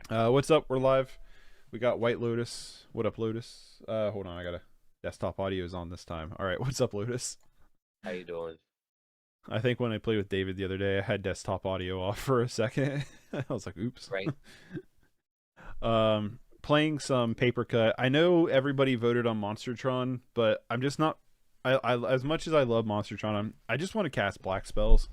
What's up? We're live. We got White Lotus. What up, Lotus? Hold on, I gotta. Desktop audio is on this time. All right, what's up, Lotus? How you doing? I think when I played with David the other day, I had desktop audio off for a second. I was like, "Oops." Right. Playing some paper cut. I know everybody voted on Monstertron, but I'm just not. I as much as I love Monstertron, I just want to cast black spells.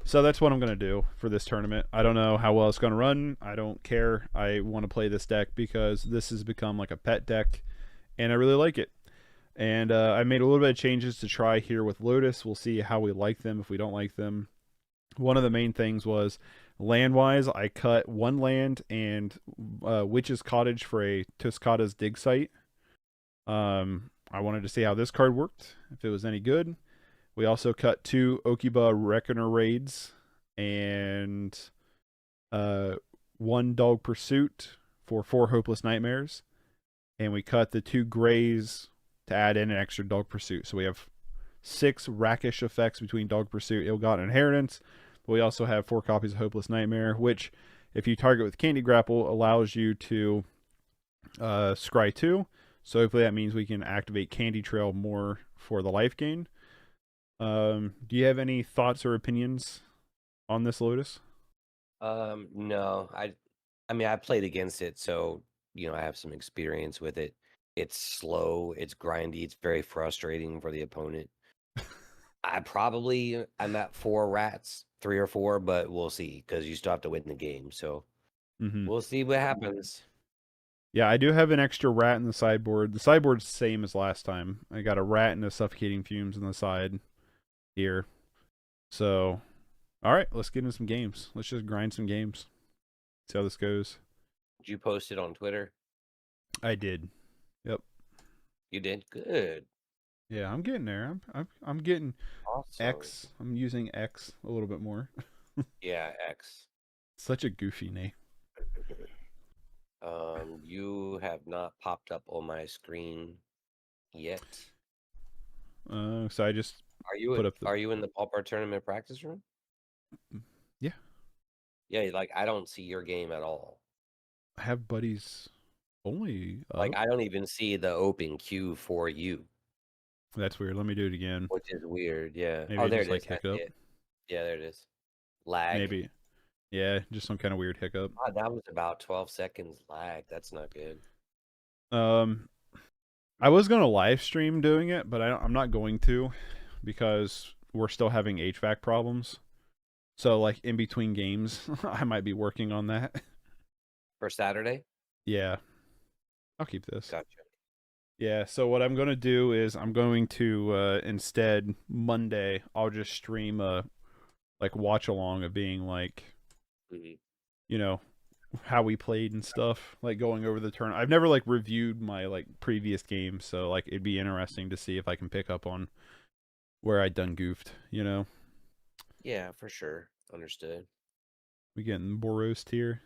So that's what I'm gonna do for this tournament. I don't know how well it's gonna run. I don't care. I want to play this deck because this has become like a pet deck, and I really like it. And I made a little bit of changes to try here with Lotus. We'll see how we like them. If we don't like them, one of the main things was land wise. I cut one land and Witch's Cottage for a Toscada's Dig Site. I wanted to see how this card worked, if it was any good. We also cut two Okiba Reckoner Raids and uh, one Dog Pursuit for four Hopeless Nightmares. And we cut the two Grays to add in an extra Dog Pursuit. So we have six rackish effects between Dog Pursuit, Ill-Gotten Inheritance. But we also have four copies of Hopeless Nightmare, which, if you target with Candy Grapple, allows you to scry 2. So hopefully that means we can activate Candy Trail more for the life gain. Do you have any thoughts or opinions on this, Lotus? No. I mean I played against it, so I have some experience with it. It's slow, it's grindy, it's very frustrating for the opponent. I'm at four rats, three or four, but we'll see because you still have to win the game. So Mm-hmm. we'll see what happens. Yeah, I do have an extra rat in the sideboard. The sideboard's the same as last time. I got a rat and a suffocating fumes on the side here. So, all right, let's get into some games. Let's just grind some games. See how this goes. Did you post it on Twitter? I did. Yep. You did? Good. Yeah, I'm getting there. I'm getting Awesome. X. I'm using X a little bit more. Yeah, X. Such a goofy name. You have not popped up on my screen yet. So I just Are you put up the. are you in the Pauper tournament practice room? Yeah, Yeah, like I don't see your game at all. I have buddies only Like up. I don't even see the open queue for you, That's weird. Let me do it again. which is weird. Yeah. Maybe Oh, I there just it like is. I see hiccup. it. Yeah, there it is. Lag. Maybe. Yeah, just some kind of weird hiccup. Ah, that was about 12 seconds lag. That's not good. Um, I was gonna live stream doing it, but I'm not going to because we're still having HVAC problems. So like in between games, I might be working on that. For Saturday? Yeah, I'll keep this. Gotcha. Yeah, so what I'm gonna do is I'm going to instead Monday I'll just stream a like watch along of being like Hmm. you know how we played and stuff, like going over the turn. I've never like reviewed my like previous games, so like it'd be interesting to see if I can pick up on where I done goofed. Yeah, for sure. Understood. We getting Boros tier.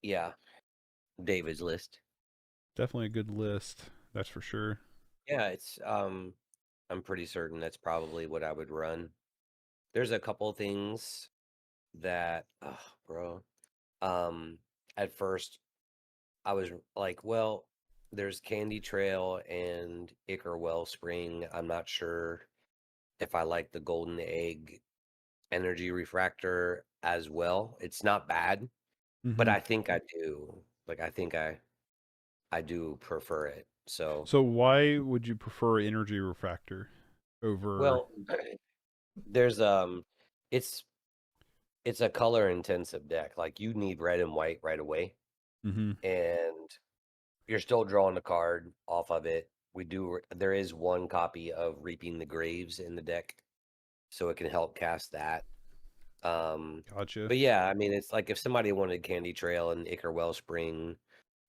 Yeah. David's list. Definitely a good list, that's for sure. Yeah, I'm pretty certain that's probably what I would run. There's a couple things that, oh, bro. Um, at first I was like, well, there's Candy Trail and Icar Wellspring. I'm not sure if I like the Golden Egg Energy Refractor as well. It's not bad, but Mm-hmm. I think I do. Like I do prefer it. So, So why would you prefer Energy Refractor over? well, there's it's it's a color intensive deck. Like you need red and white right away, Mm-hmm. and you're still drawing a card off of it. There is one copy of Reaping the Graves in the deck, so it can help cast that. Um, Gotcha. but yeah, I mean, it's like if somebody wanted Candy Trail and Icar Wellspring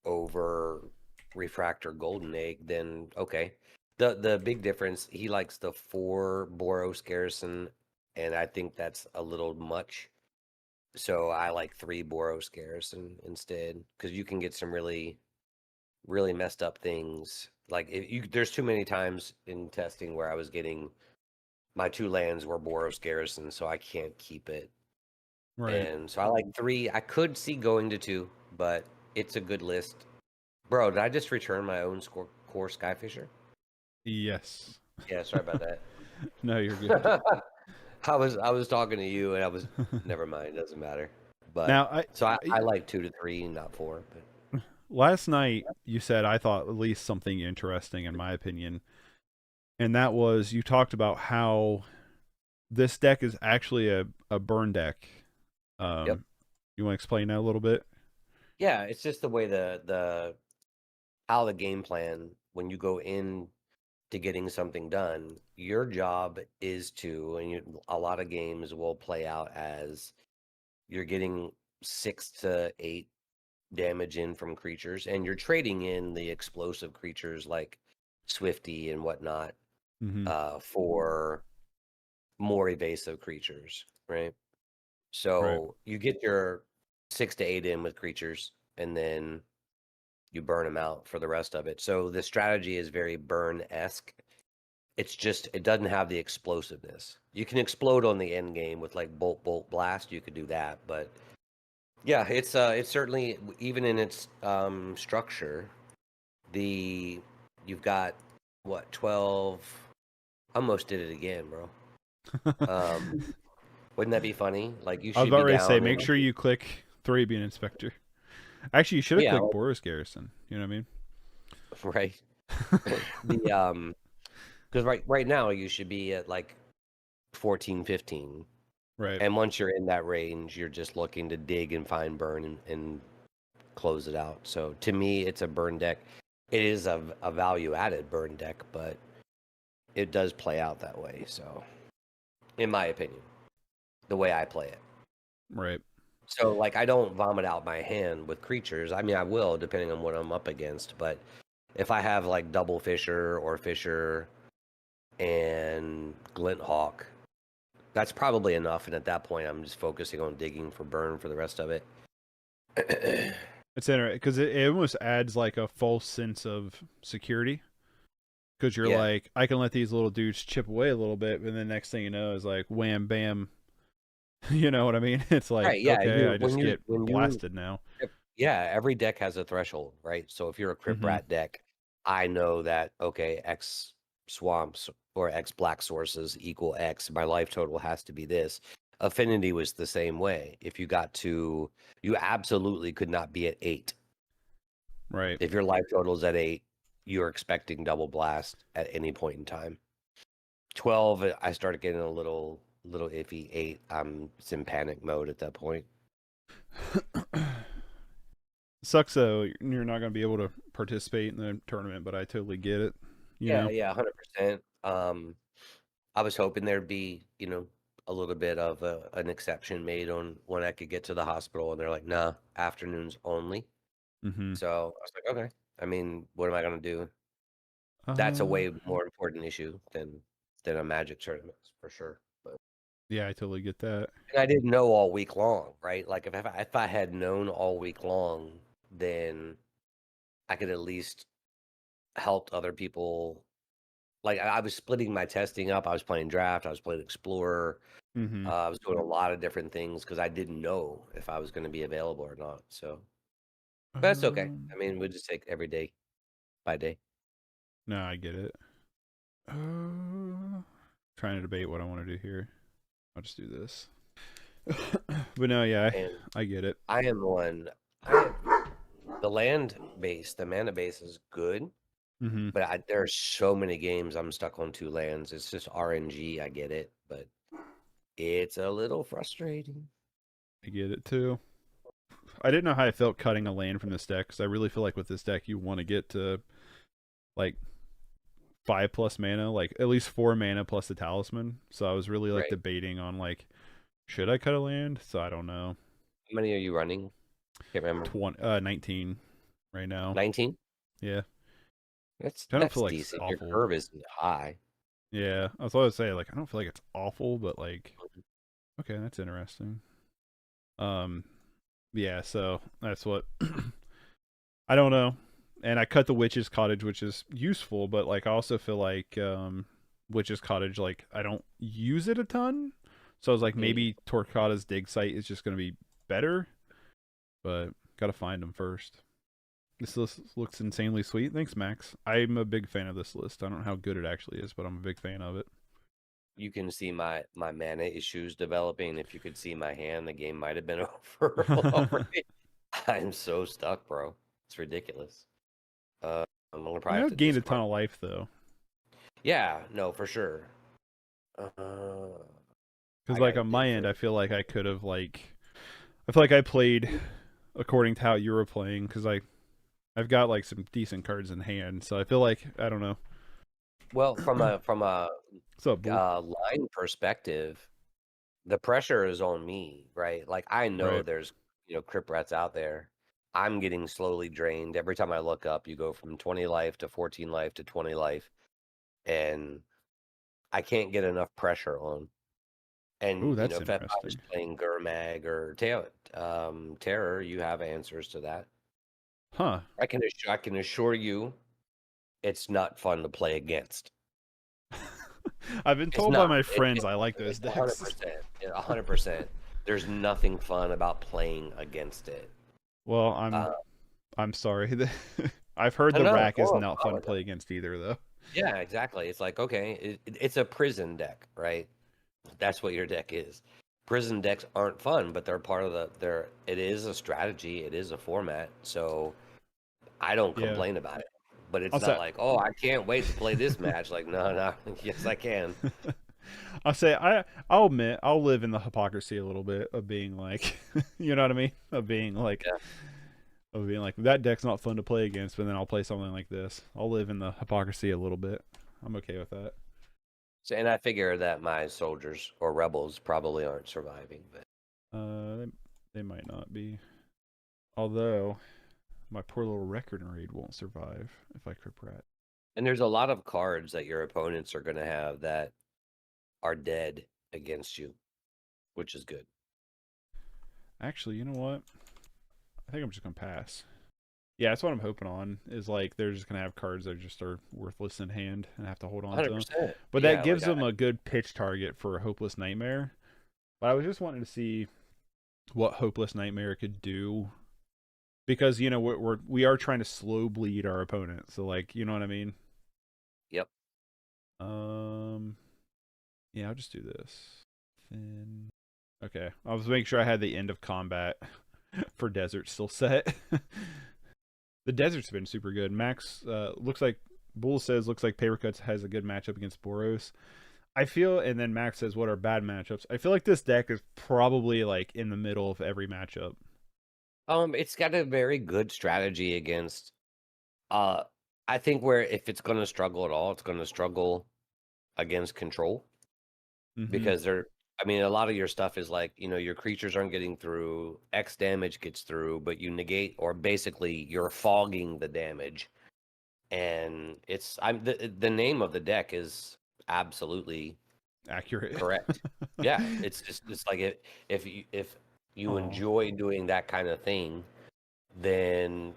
over Refractor Golden Egg, then okay. The big difference, he likes the 4 Boros Garrison, and I think that's a little much. So I like 3 Boros Garrison instead, because you can get some really messed up things. Like there's too many times in testing where I was getting my 2 lands were Boros Garrison, so I can't keep it. Right. And so I like 3. I could see going to 2, but it's a good list. Bro, did I just return my own core Skyfisher? Yes. Yeah, sorry about that. No, you're good. I was talking to you, and I was never mind. Doesn't matter. But Now, so I like 2 to 3, not 4. But last night you said I thought at least something interesting in my opinion, and that was you talked about how this deck is actually a burn deck. yep, You want to explain that a little bit? yeah, it's just the way the how the game plan when you go in to getting something done. Your job is to, and a lot of games will play out as you're getting 6 to 8 damage in from creatures, and you're trading in the explosive creatures like Swifty and whatnot Mm-hmm. for more evasive creatures, right? Right. So you get your 6 to 8 in with creatures, and then you burn them out for the rest of it. So the strategy is very burn-esque. It's just it doesn't have the explosiveness. You can explode on the end game with like bolt blast. You could do that, but yeah, it's certainly even in its structure. The you've got what 12. Almost did it again, bro. Wouldn't that be funny? Like you I was should about be ready to say, down make and sure you click Thrabian Inspector. Actually, you should have yeah, clicked Boris Garrison. You know what right. I mean? The because right now you should be at like 14, 15. Right. And once you're in that range, you're just looking to dig and find burn and close it out. So to me, it's a burn deck. It is a value added burn deck, but it does play out that way. So, in my opinion, the way I play it. Right. So, like, I don't vomit out my hand with creatures. I mean, I will depending on what I'm up against. But if I have like double Fisher or Fisher and Glint Hawk, that's probably enough. And at that point, I'm just focusing on digging for burn for the rest of it. It's interesting because it almost adds like a false sense of security. Because you're Yeah. like, I can let these little dudes chip away a little bit, and the next thing you know is like, wham, bam. You know what I mean? It's like, Right, yeah, okay, you I just get when you blasted now. yeah, every deck has a threshold, right? So if you're a Crypt Mm-hmm. Rat deck, I know that okay, X swamps or X black sources equal X. My life total has to be this. Affinity was the same way. If you got to, you absolutely could not be at 8. Right. If your life total is at 8, you're expecting double blast at any point in time. 12, I started getting a little iffy. 8, it's in panic mode at that point. Sucks though. You're not going to be able to participate in the tournament, but I totally get it. You Yeah, know. yeah, 100%. I was hoping there'd be, a little bit of an exception made on when I could get to the hospital, and they're like, "Nah, afternoons only." Mm-hmm. So I was like, "Okay." I mean, what am I gonna do? That's a Uh, way more important issue than a Magic tournament for sure. But yeah, I totally get that. and I didn't know all week long, right? Like if I had known all week long, then I could at least helped other people. Like I was splitting my testing up. I was playing draft. I was playing explorer. Mm-hmm. I was doing a lot of different things because I didn't know if I was going to be available or not. So, but that's okay. Um, I mean, we just take every day by day. no, I get it. Trying to debate what I want to do here. I'll just do this. But no, yeah, And I get it. I am one. I the land base, the mana base is good, Mm-hmm. but there are so many games I'm stuck on 2 lands. It's just RNG. I get it, but it's a little frustrating. I get it too. I didn't know how I felt cutting a land from this deck because I really feel like with this deck you want to get to like 5+ mana, like at least 4 mana plus the talisman. So I was really like Right? debating on like should I cut a land? So I don't know. How many are you running? Can't remember. 19 right now. 19. Yeah, That's I don't feel that's like it's decent. Your awful. curve isn't high. Yeah, I was about to say like I don't feel like it's awful, but like okay, that's interesting. Um, yeah, so that's what I don't know. And I cut the Witch's Cottage, which is useful, but like I also feel like Witch's Cottage, like I don't use it a ton. So I was like, Mm. maybe Torquata's dig site is just going to be better, but Gotta find them first. This list looks insanely sweet. Thanks, Max. I'm a big fan of this list. I don't know how good it actually is, but I'm a big fan of it. You can see my mana issues developing. If you could see my hand, the game might have been over already. I'm so stuck, bro. It's ridiculous. I'm gonna You probably know, have it to gained a discard. ton of life though. Yeah, no, for sure. Because I like gotta on my dig end, for. I feel like I could have like, I feel like I played according to how you were playing because I've got like some decent cards in hand, so I feel like I don't know. Well, from a What's up, Bull? line perspective, the pressure is on me, right? Like I know Right. there's crypt rats out there. I'm getting slowly drained every time I look up. You go from 20 life to 14 life to 20 life, and I can't get enough pressure on. Oh, And that's if I was interesting. playing Gurmag or Terror, you have answers to that. Huh. I can assure you, it's not fun to play against. I've been It's told by not. my friends I like those It's decks. 100%. 100%. There's nothing fun about playing against it. Well, Uh, I'm sorry. I've heard the no, rack is don't not fun to play apologize. against either, though. Yeah, exactly. It's like, okay, it's a prison deck, right? That's what your deck is. Prison decks aren't fun, but they're part of it is a strategy, it is a format. So I don't Yeah. complain about it. But I'll it's say not like, oh, I can't wait to play this match. Like, no, no, yes, I can. I'll say I'll admit I'll live in the hypocrisy a little bit of being like, you know what I mean? Yeah. Of being like that deck's not fun to play against, but then I'll play something like this. I'll live in the hypocrisy a little bit. I'm okay with that. So, and I figure that my soldiers or rebels probably aren't surviving. But They might not be. Although my poor little record and raid won't survive if I crypt rat. and there's a lot of cards that your opponents are going to have that are dead against you, which is good. Actually, you know what? I think I'm just gonna pass. Yeah, that's what I'm hoping on. Is like they're just gonna have cards that just are worthless in hand and have to hold on to them. 100%. But that Yeah, gives them a good pitch target for a Hopeless Nightmare. But I was just wanting to see what Hopeless Nightmare could do because we are trying to slow bleed our opponent. So like, you know what I mean? yep. Um, yeah, I'll just do this. Then okay, I was making sure I had the end of combat for Desert still set. The Desert's been super good. Max looks like Bull says looks like Papercuts has a good matchup against Boros. I feel, and then Max says what are bad matchups. I feel like this deck is probably like in the middle of every matchup. It's got a very good strategy against. Uh, I think where if it's going to struggle at all, it's going to struggle against control Mm-hmm. because they're. I mean, a lot of your stuff is like your creatures aren't getting through. X damage gets through, but you negate or basically you're fogging the damage, and the name of the deck is absolutely Accurate. correct. Yeah, it's like if you Oh, enjoy doing that kind of thing, then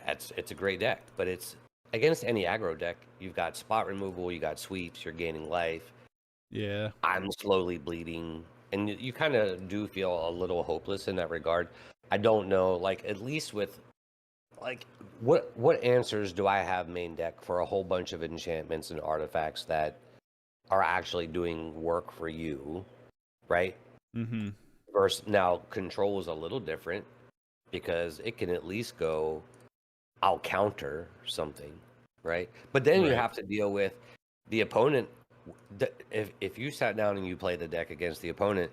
it's a great deck. But it's against any aggro deck. You've got spot removal, you got sweeps, you're gaining life. yeah. I'm slowly bleeding, and you kind of do feel a little hopeless in that regard. I don't know, like at least with like what answers do I have main deck for a whole bunch of enchantments and artifacts that are actually doing work for you, right? Mm-hmm. Versus now control is a little different because it can at least go, I'll counter something, right? But then you Right. have to deal with the opponent. If you sat down and you play the deck against the opponent,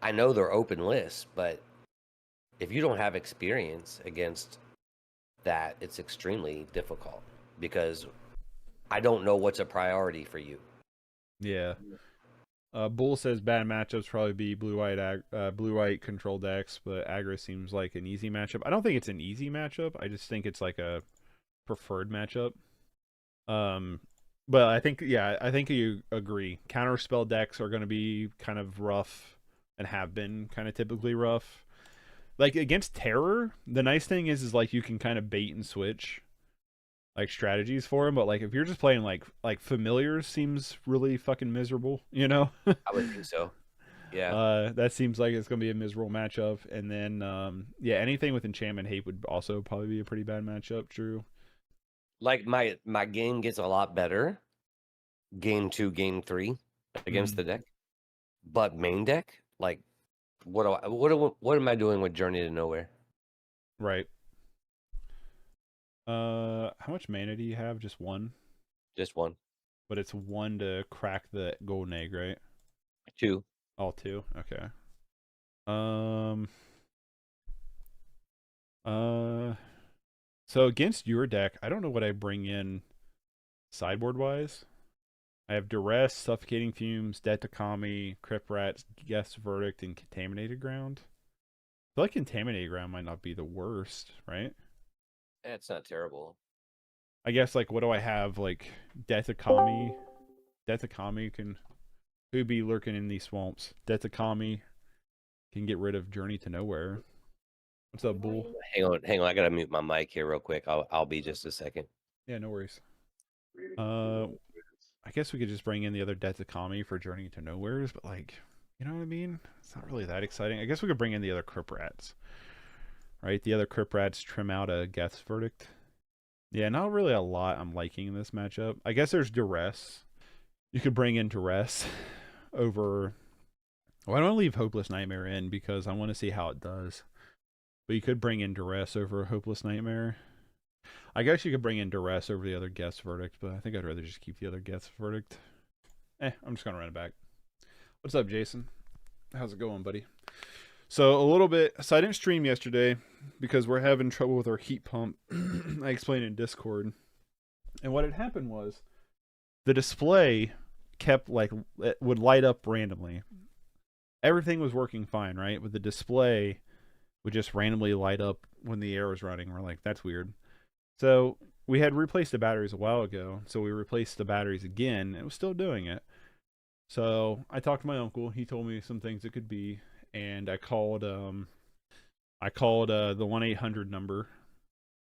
I know they're open lists, but if you don't have experience against that, it's extremely difficult because I don't know what's a priority for you. Yeah. Bull says bad matchups probably be blue white control decks, but aggro seems like an easy matchup. I don't think it's an easy matchup. I just think it's like a preferred matchup. Um, but I think you agree. Counterspell decks are going to be kind of rough and have been kind of typically rough. Like against terror, the nice thing is like you can kind of bait and switch like strategies for him. But like if you're just playing like familiars, seems really fucking miserable. You know. I would think so. Yeah. That seems like it's gonna be a miserable matchup. And then yeah, anything with enchantment hate would also probably be a pretty bad matchup. True. Like my game gets a lot better game 2, game 3 against the deck. But main deck, like what am I doing with Journey to Nowhere? Right. How much mana do you have? Just one? Just one. But it's one to crack the golden egg, right? 2. All two? Okay. Um so against your deck, I don't know what I bring in sideboard wise. I have Duress, Suffocating Fumes, Debt to Kami, Crypt Rats, Guess Verdict, and Contaminated Ground. I feel like Contaminated Ground might not be the worst, right? It's not terrible. I guess, like, what do I have? Like, Debt to Kami. Debt to Kami can... Who be lurking in these swamps? Debt to Kami can get rid of Journey to Nowhere. What's up, Bull? Hang on. I gotta mute my mic here real quick. I'll be just a second. Yeah, no worries. I guess we could just bring in the other Debt to Kami for Journey to Nowheres, but like, you know what I mean? It's not really that exciting. I guess we could bring in the other Crypt Rats. Right? The other Crypt Rats trim out a Guess Verdict. Yeah, not really a lot I'm liking in this matchup. I guess there's Duress. You could bring in Duress over... Well, I don't leave Hopeless Nightmare in because I want to see how it does. But you could bring in Duress over Hopeless Nightmare. I guess you could bring in Duress over the other Guess Verdict, but I think I'd rather just keep the other Guess Verdict. I'm just going to run it back. What's up, Jason? How's it going, buddy? So a little bit, so I didn't stream yesterday because we're having trouble with our heat pump. I explained in Discord. And what had happened was the display kept like, it would light up randomly. Everything was working fine, right? But the display would just randomly light up when the air was running. We're like, that's weird. So we had replaced the batteries a while ago. So we replaced the batteries again. And it was still doing it. So I talked to my uncle. He told me some things it could be. And I called the 1-800 number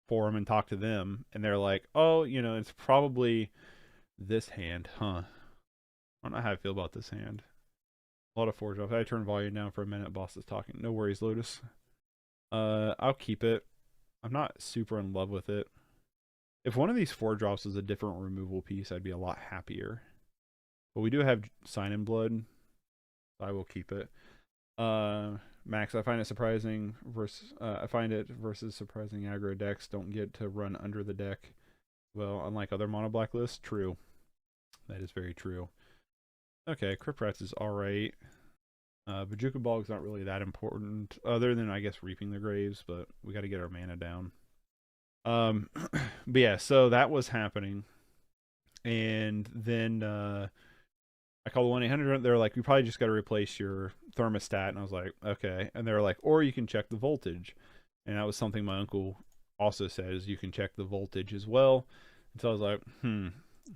for them and talked to them. And they're like, oh, you know, it's probably this hand, huh? I don't know how I feel about this hand. A lot of 4-drops. I turn volume down for a minute. Boss is talking. No worries, Lotus. I'll keep it. I'm not super in love with it. If one of these 4-drops was a different removal piece, I'd be a lot happier. But we do have Sign in Blood. So I will keep it. Max, I find it surprising versus surprising aggro decks don't get to run under the deck. Well, unlike other mono black lists, true. That is very true. Okay, Crypt Rats is alright. Bajuka Bog's not really that important, other than, I guess, Reaping the Graves, but we got to get our mana down. But yeah, so that was happening. And then I called 1-800. They're like, you probably just got to replace your thermostat. And I was like, okay. And they're like, or you can check the voltage. And that was something my uncle also says, you can check the voltage as well. And so I was like,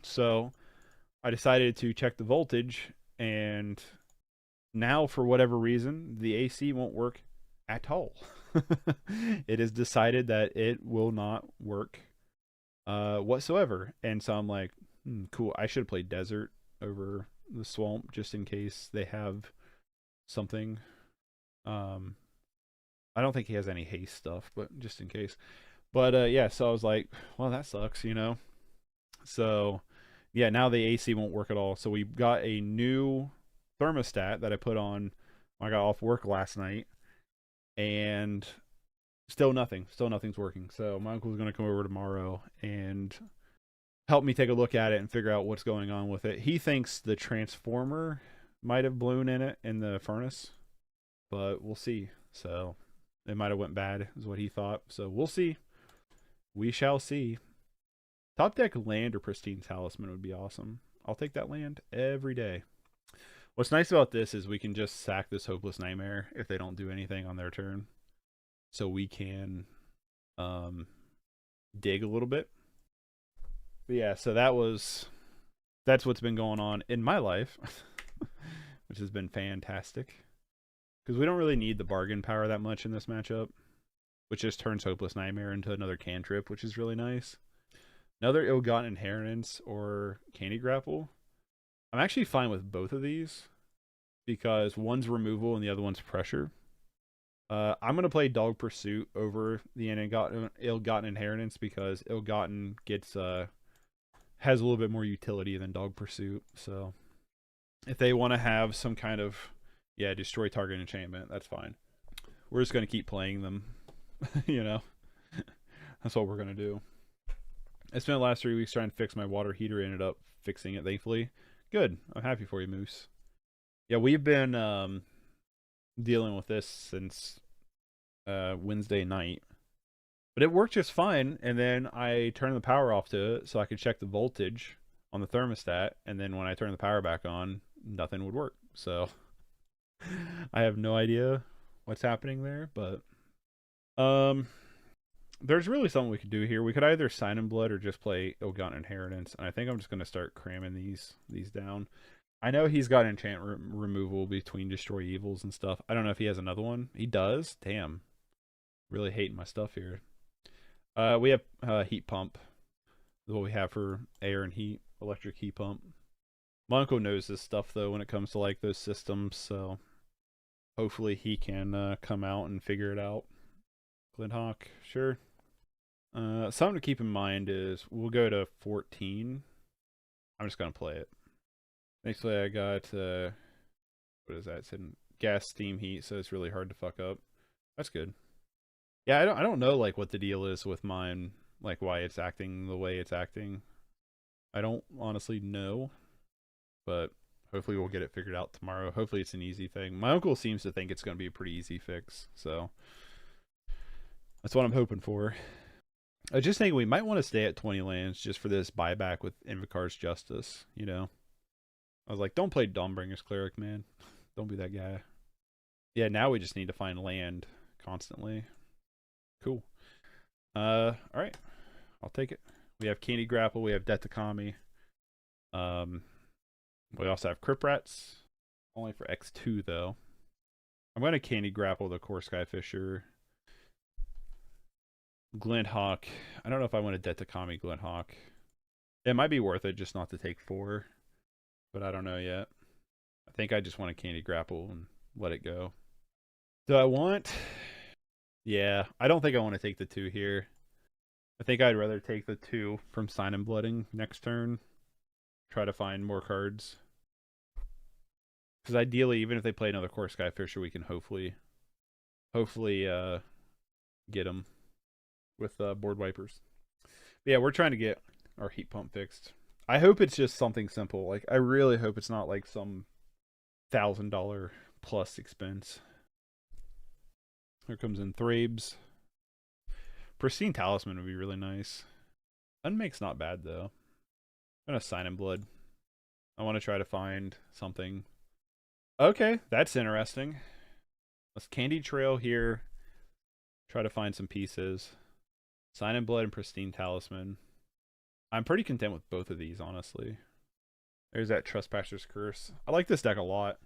So I decided to check the voltage, and now for whatever reason the AC won't work at all. It is decided that it will not work whatsoever. And so I'm like, cool, I should have played desert over the swamp just in case they have something. I don't think he has any haste stuff, but just in case. But yeah, so I was like, well, that sucks, you know. So yeah, now the AC won't work at all. So we got a new thermostat that I put on when I got off work last night, and still nothing's working. So my uncle's going to come over tomorrow and help me take a look at it and figure out what's going on with it. He thinks the transformer might have blown in it in the furnace, but we'll see. So it might have went bad is what he thought. So we'll see. We shall see. Top deck land or Pristine Talisman would be awesome. I'll take that land every day. What's nice about this is we can just sack this Hopeless Nightmare if they don't do anything on their turn. So we can dig a little bit. But yeah, so that's what's been going on in my life, which has been fantastic. Because we don't really need the bargain power that much in this matchup, which just turns Hopeless Nightmare into another cantrip, which is really nice. Another Ill-Gotten Inheritance or Candy Grapple. I'm actually fine with both of these. because one's removal and the other one's pressure. I'm gonna play Dog Pursuit over the Ill-Gotten Inheritance because Ill-Gotten gets has a little bit more utility than Dog Pursuit. So if they want to have some kind of destroy target enchantment, that's fine. We're just gonna keep playing them, you know. That's what we're gonna do. I spent the last 3 weeks trying to fix my water heater. Ended up fixing it, thankfully. Good. I'm happy for you, Moose. Yeah, we've been dealing with this since Wednesday night, but it worked just fine. And then I turned the power off to it so I could check the voltage on the thermostat. And then when I turned the power back on, nothing would work. So I have no idea what's happening there, but there's really something we could do here. We could either Sign in Blood or just play Ill-Gotten Inheritance. And I think I'm just going to start cramming these down. I know he's got enchant removal between Destroy Evils and stuff. I don't know if he has another one. He does? Damn. Really hating my stuff here. We have Heat Pump. This is what we have for air and heat. Electric Heat Pump. My uncle knows this stuff, though, when it comes to like those systems. So hopefully he can come out and figure it out. Glinthawk, sure. Something to keep in mind is we'll go to 14. I'm just going to play it. Thankfully, I got, what is that? It's in gas steam heat, so it's really hard to fuck up. That's good. Yeah, I don't know, like, what the deal is with mine, like, why it's acting the way it's acting. I don't honestly know, but hopefully we'll get it figured out tomorrow. Hopefully it's an easy thing. My uncle seems to think it's going to be a pretty easy fix, so that's what I'm hoping for. I just think we might want to stay at 20 lands just for this buyback with Invocar's Justice, you know? I was like, don't play Dawnbringer's Cleric, man. Don't be that guy. Yeah, now we just need to find land constantly. Cool. Alright. I'll take it. We have Candy Grapple, we have Detakami. We also have Crypt Rats. Only for X2, though. I'm going to Candy Grapple the Core Skyfisher. Glinthawk. I don't know if I want to Detakami Glinthawk. It might be worth it just not to take 4. But I don't know yet. I think I just want to Candy Grapple and let it go. Do I want... Yeah, I don't think I want to take the 2 here. I think I'd rather take the 2 from Sign in Blooding next turn. Try to find more cards. Because ideally, even if they play another Core Skyfisher, we can hopefully get them with board wipers. But yeah, we're trying to get our heat pump fixed. I hope it's just something simple. Like, I really hope it's not like some $1,000 plus expense. Here comes in Thrabes. Pristine Talisman would be really nice. Unmake's not bad, though. I'm going to Sign in Blood. I want to try to find something. Okay, that's interesting. Let's Candy Trail here. Try to find some pieces. Sign in Blood and Pristine Talisman. I'm pretty content with both of these, honestly. There's that Trespasser's Curse. I like this deck a lot.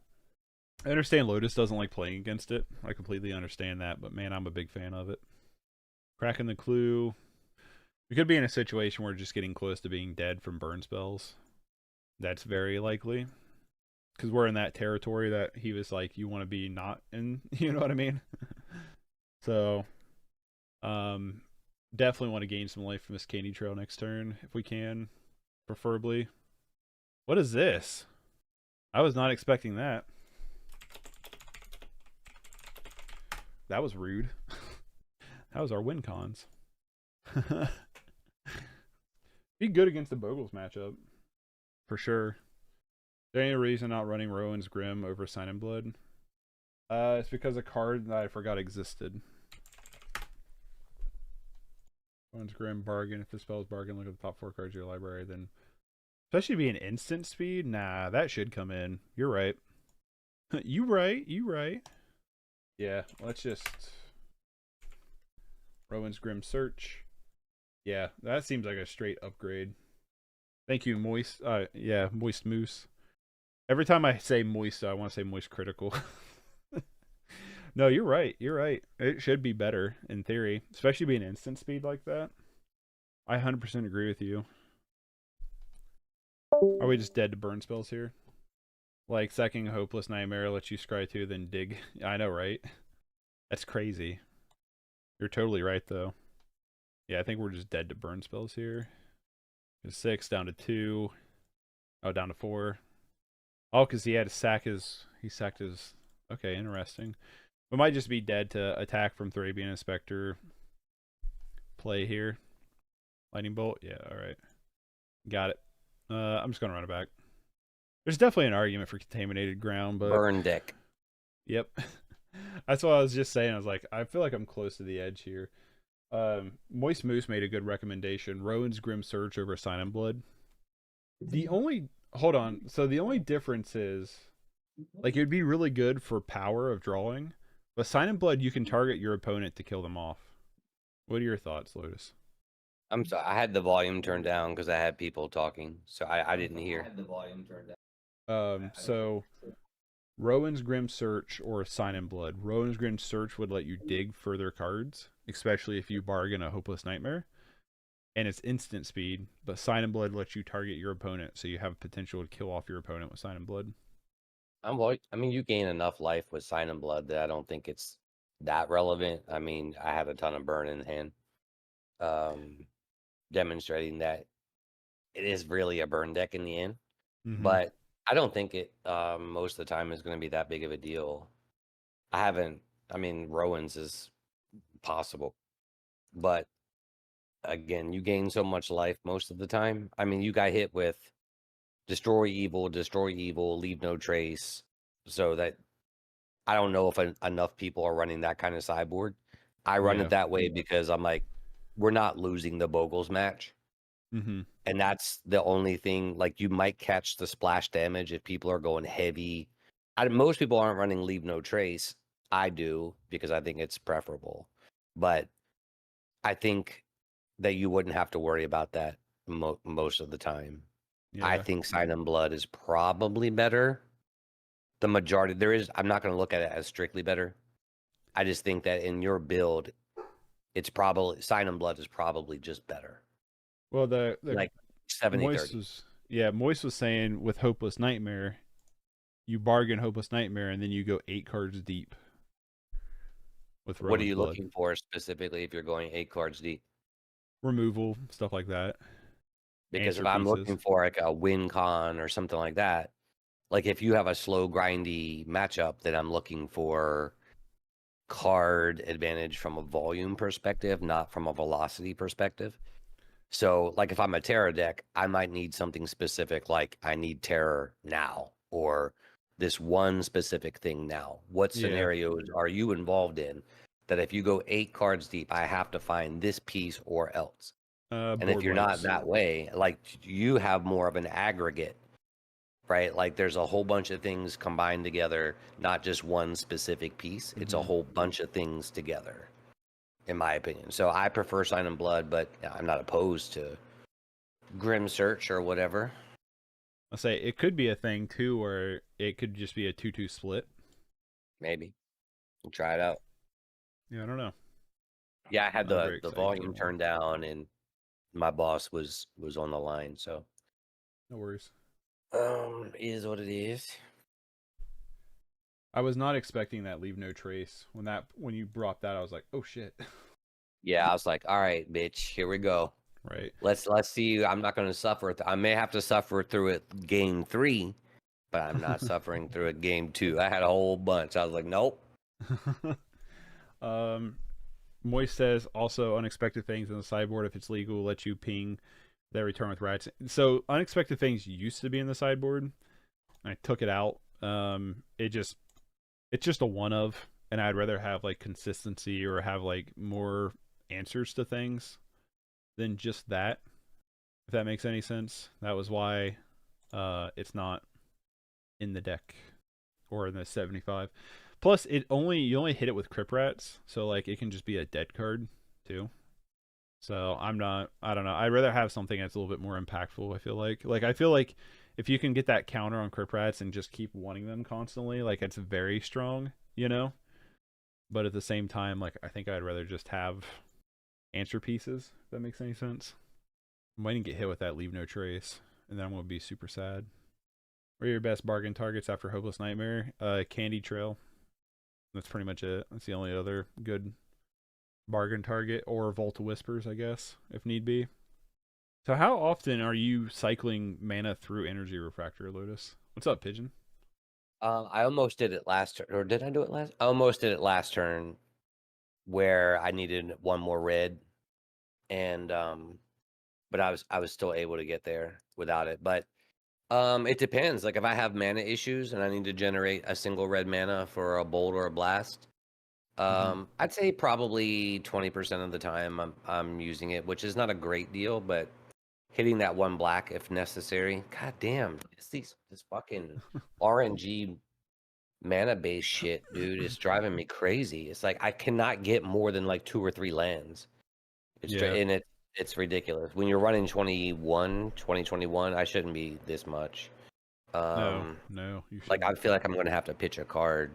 I understand Lotus doesn't like playing against it. I completely understand that, but man, I'm a big fan of it. Cracking the Clue. We could be in a situation where we're just getting close to being dead from burn spells. That's very likely. Because we're in that territory that he was like, you want to be not in, you know what I mean? So, definitely want to gain some life from this Candy Trail next turn, if we can. Preferably. What is this? I was not expecting that. That was rude. That was our win cons. Be good against the Bogles matchup. For sure. Is there any reason not running Rowan's Grim over Sign in Blood? It's because a card that I forgot existed. Rowan's Grim, bargain. If the spell is bargain, look at the top 4 cards of your library, then... Especially being instant speed? Nah, that should come in. You're right. You right. Yeah, let's just... Rowan's Grim Search. Yeah, that seems like a straight upgrade. Thank you, Moist. Yeah, Moist Moose. Every time I say Moist, I want to say Moist Critical. No, you're right. It should be better, in theory. Especially being instant speed like that. I 100% agree with you. Are we just dead to burn spells here? Like sacking Hopeless Nightmare lets you scry 2, then dig. I know, right? That's crazy. You're totally right, though. Yeah, I think we're just dead to burn spells here. 6 down to 2. Oh, down to 4. Oh, because he had to sack his... He sacked his... Okay, interesting. We might just be dead to attack from Thrabian Inspector. Play here. Lightning Bolt? Yeah, alright. Got it. I'm just going to run it back. There's definitely an argument for Contaminated Ground, but... Burn deck. Yep. That's what I was just saying. I was like, I feel like I'm close to the edge here. Moist Moose made a good recommendation. Rowan's Grim Search over Sign and Blood. The only... Hold on. So the only difference is... Like, it would be really good for power of drawing. But Sign and Blood, you can target your opponent to kill them off. What are your thoughts, Lotus? I'm sorry. I had the volume turned down because I had people talking, so I didn't hear. So Rowan's Grim Search or Sign and Blood. Rowan's Grim Search would let you dig further cards, especially if you bargain a Hopeless Nightmare. And it's instant speed, but Sign and Blood lets you target your opponent, so you have potential to kill off your opponent with Sign and Blood. I mean, you gain enough life with Sign and Blood that I don't think it's that relevant. I mean, I have a ton of burn in hand, demonstrating that it is really a burn deck in the end. Mm-hmm. But I don't think it most of the time is going to be that big of a deal. I mean, Rowan's is possible, but again, you gain so much life most of the time. I mean, you got hit with destroy evil, leave no trace. So that I don't know if enough people are running that kind of sideboard. I run it that way because I'm like, we're not losing the Bogles match. Mm-hmm. And that's the only thing. Like, you might catch the splash damage if people are going heavy. Most people aren't running leave no trace. I do because I think it's preferable. But I think that you wouldn't have to worry about that most of the time. Yeah. I think Sign and Blood is probably better. The majority I'm not going to look at it as strictly better. I just think that in your build, it's probably Sign and Blood is probably just better. Well, the like 70-30. Moist was saying with Hopeless Nightmare, you bargain Hopeless Nightmare and then you go 8 cards deep. With what are you Blood. looking for specifically if you're going 8 cards deep? Removal, stuff like that. Because Answer if I'm pieces. looking for like a win con or something like that, like if you have a slow grindy matchup, then I'm looking for card advantage from a volume perspective, not from a velocity perspective. So like if I'm a terror deck, I might need something specific, like I need terror now, or this one specific thing now. What scenarios are you involved in that if you go 8 cards deep, I have to find this piece or else? And if you're not that way, like you have more of an aggregate, right? Like there's a whole bunch of things combined together, not just one specific piece. It's a whole bunch of things together, in my opinion. So I prefer Sign and Blood, but I'm not opposed to Grim Search or whatever. I'll say it could be a thing too, where it could just be a 2-2 split. Maybe. We'll try it out. Yeah, I don't know. Yeah, I had the volume turned down and my boss was on the line, so no worries. Is what it is. I was not expecting that leave no trace. When you brought that, I was like, oh shit. Yeah, I was like, all right, bitch, here we go. Right. Let's see. I'm not going to suffer. I may have to suffer through it game 3, but I'm not suffering through it game 2. I had a whole bunch. I was like, nope. Moist says also unexpected things in the sideboard, if it's legal, let you ping their return with rats. So unexpected things used to be in the sideboard. I took it out. It's just a one of, and I'd rather have like consistency or have like more answers to things than just that. If that makes any sense. That was why it's not in the deck or in the 75. Plus, you only hit it with Crypt Rats, so like it can just be a dead card too. So I don't know. I'd rather have something that's a little bit more impactful. I feel like if you can get that counter on Crypt Rats and just keep wanting them constantly, like it's very strong, you know. But at the same time, like I think I'd rather just have answer pieces. If that makes any sense. I might get hit with that leave no trace, and then I'm gonna be super sad. What are your best bargain targets after Hopeless Nightmare? Candy Trail. That's pretty much it. That's the only other good bargain target, or Volta Whispers, I guess, if need be. So how often are you cycling mana through Energy Refractor, Lotus? What's up, Pigeon? I almost did it last turn, or did I do it last? I almost did it last turn, where I needed one more red, and but I was still able to get there without it. But it depends. Like if I have mana issues and I need to generate a single red mana for a bolt or a blast, I'd say probably 20% of the time I'm using it, which is not a great deal, but hitting that one black if necessary. God damn, this fucking RNG mana based shit, dude, is driving me crazy. It's like I cannot get more than like 2 or 3 lands. Yeah. And it's ridiculous. When you're running 2021, I shouldn't be this much. No, you should. Like I feel like I'm gonna have to pitch a card.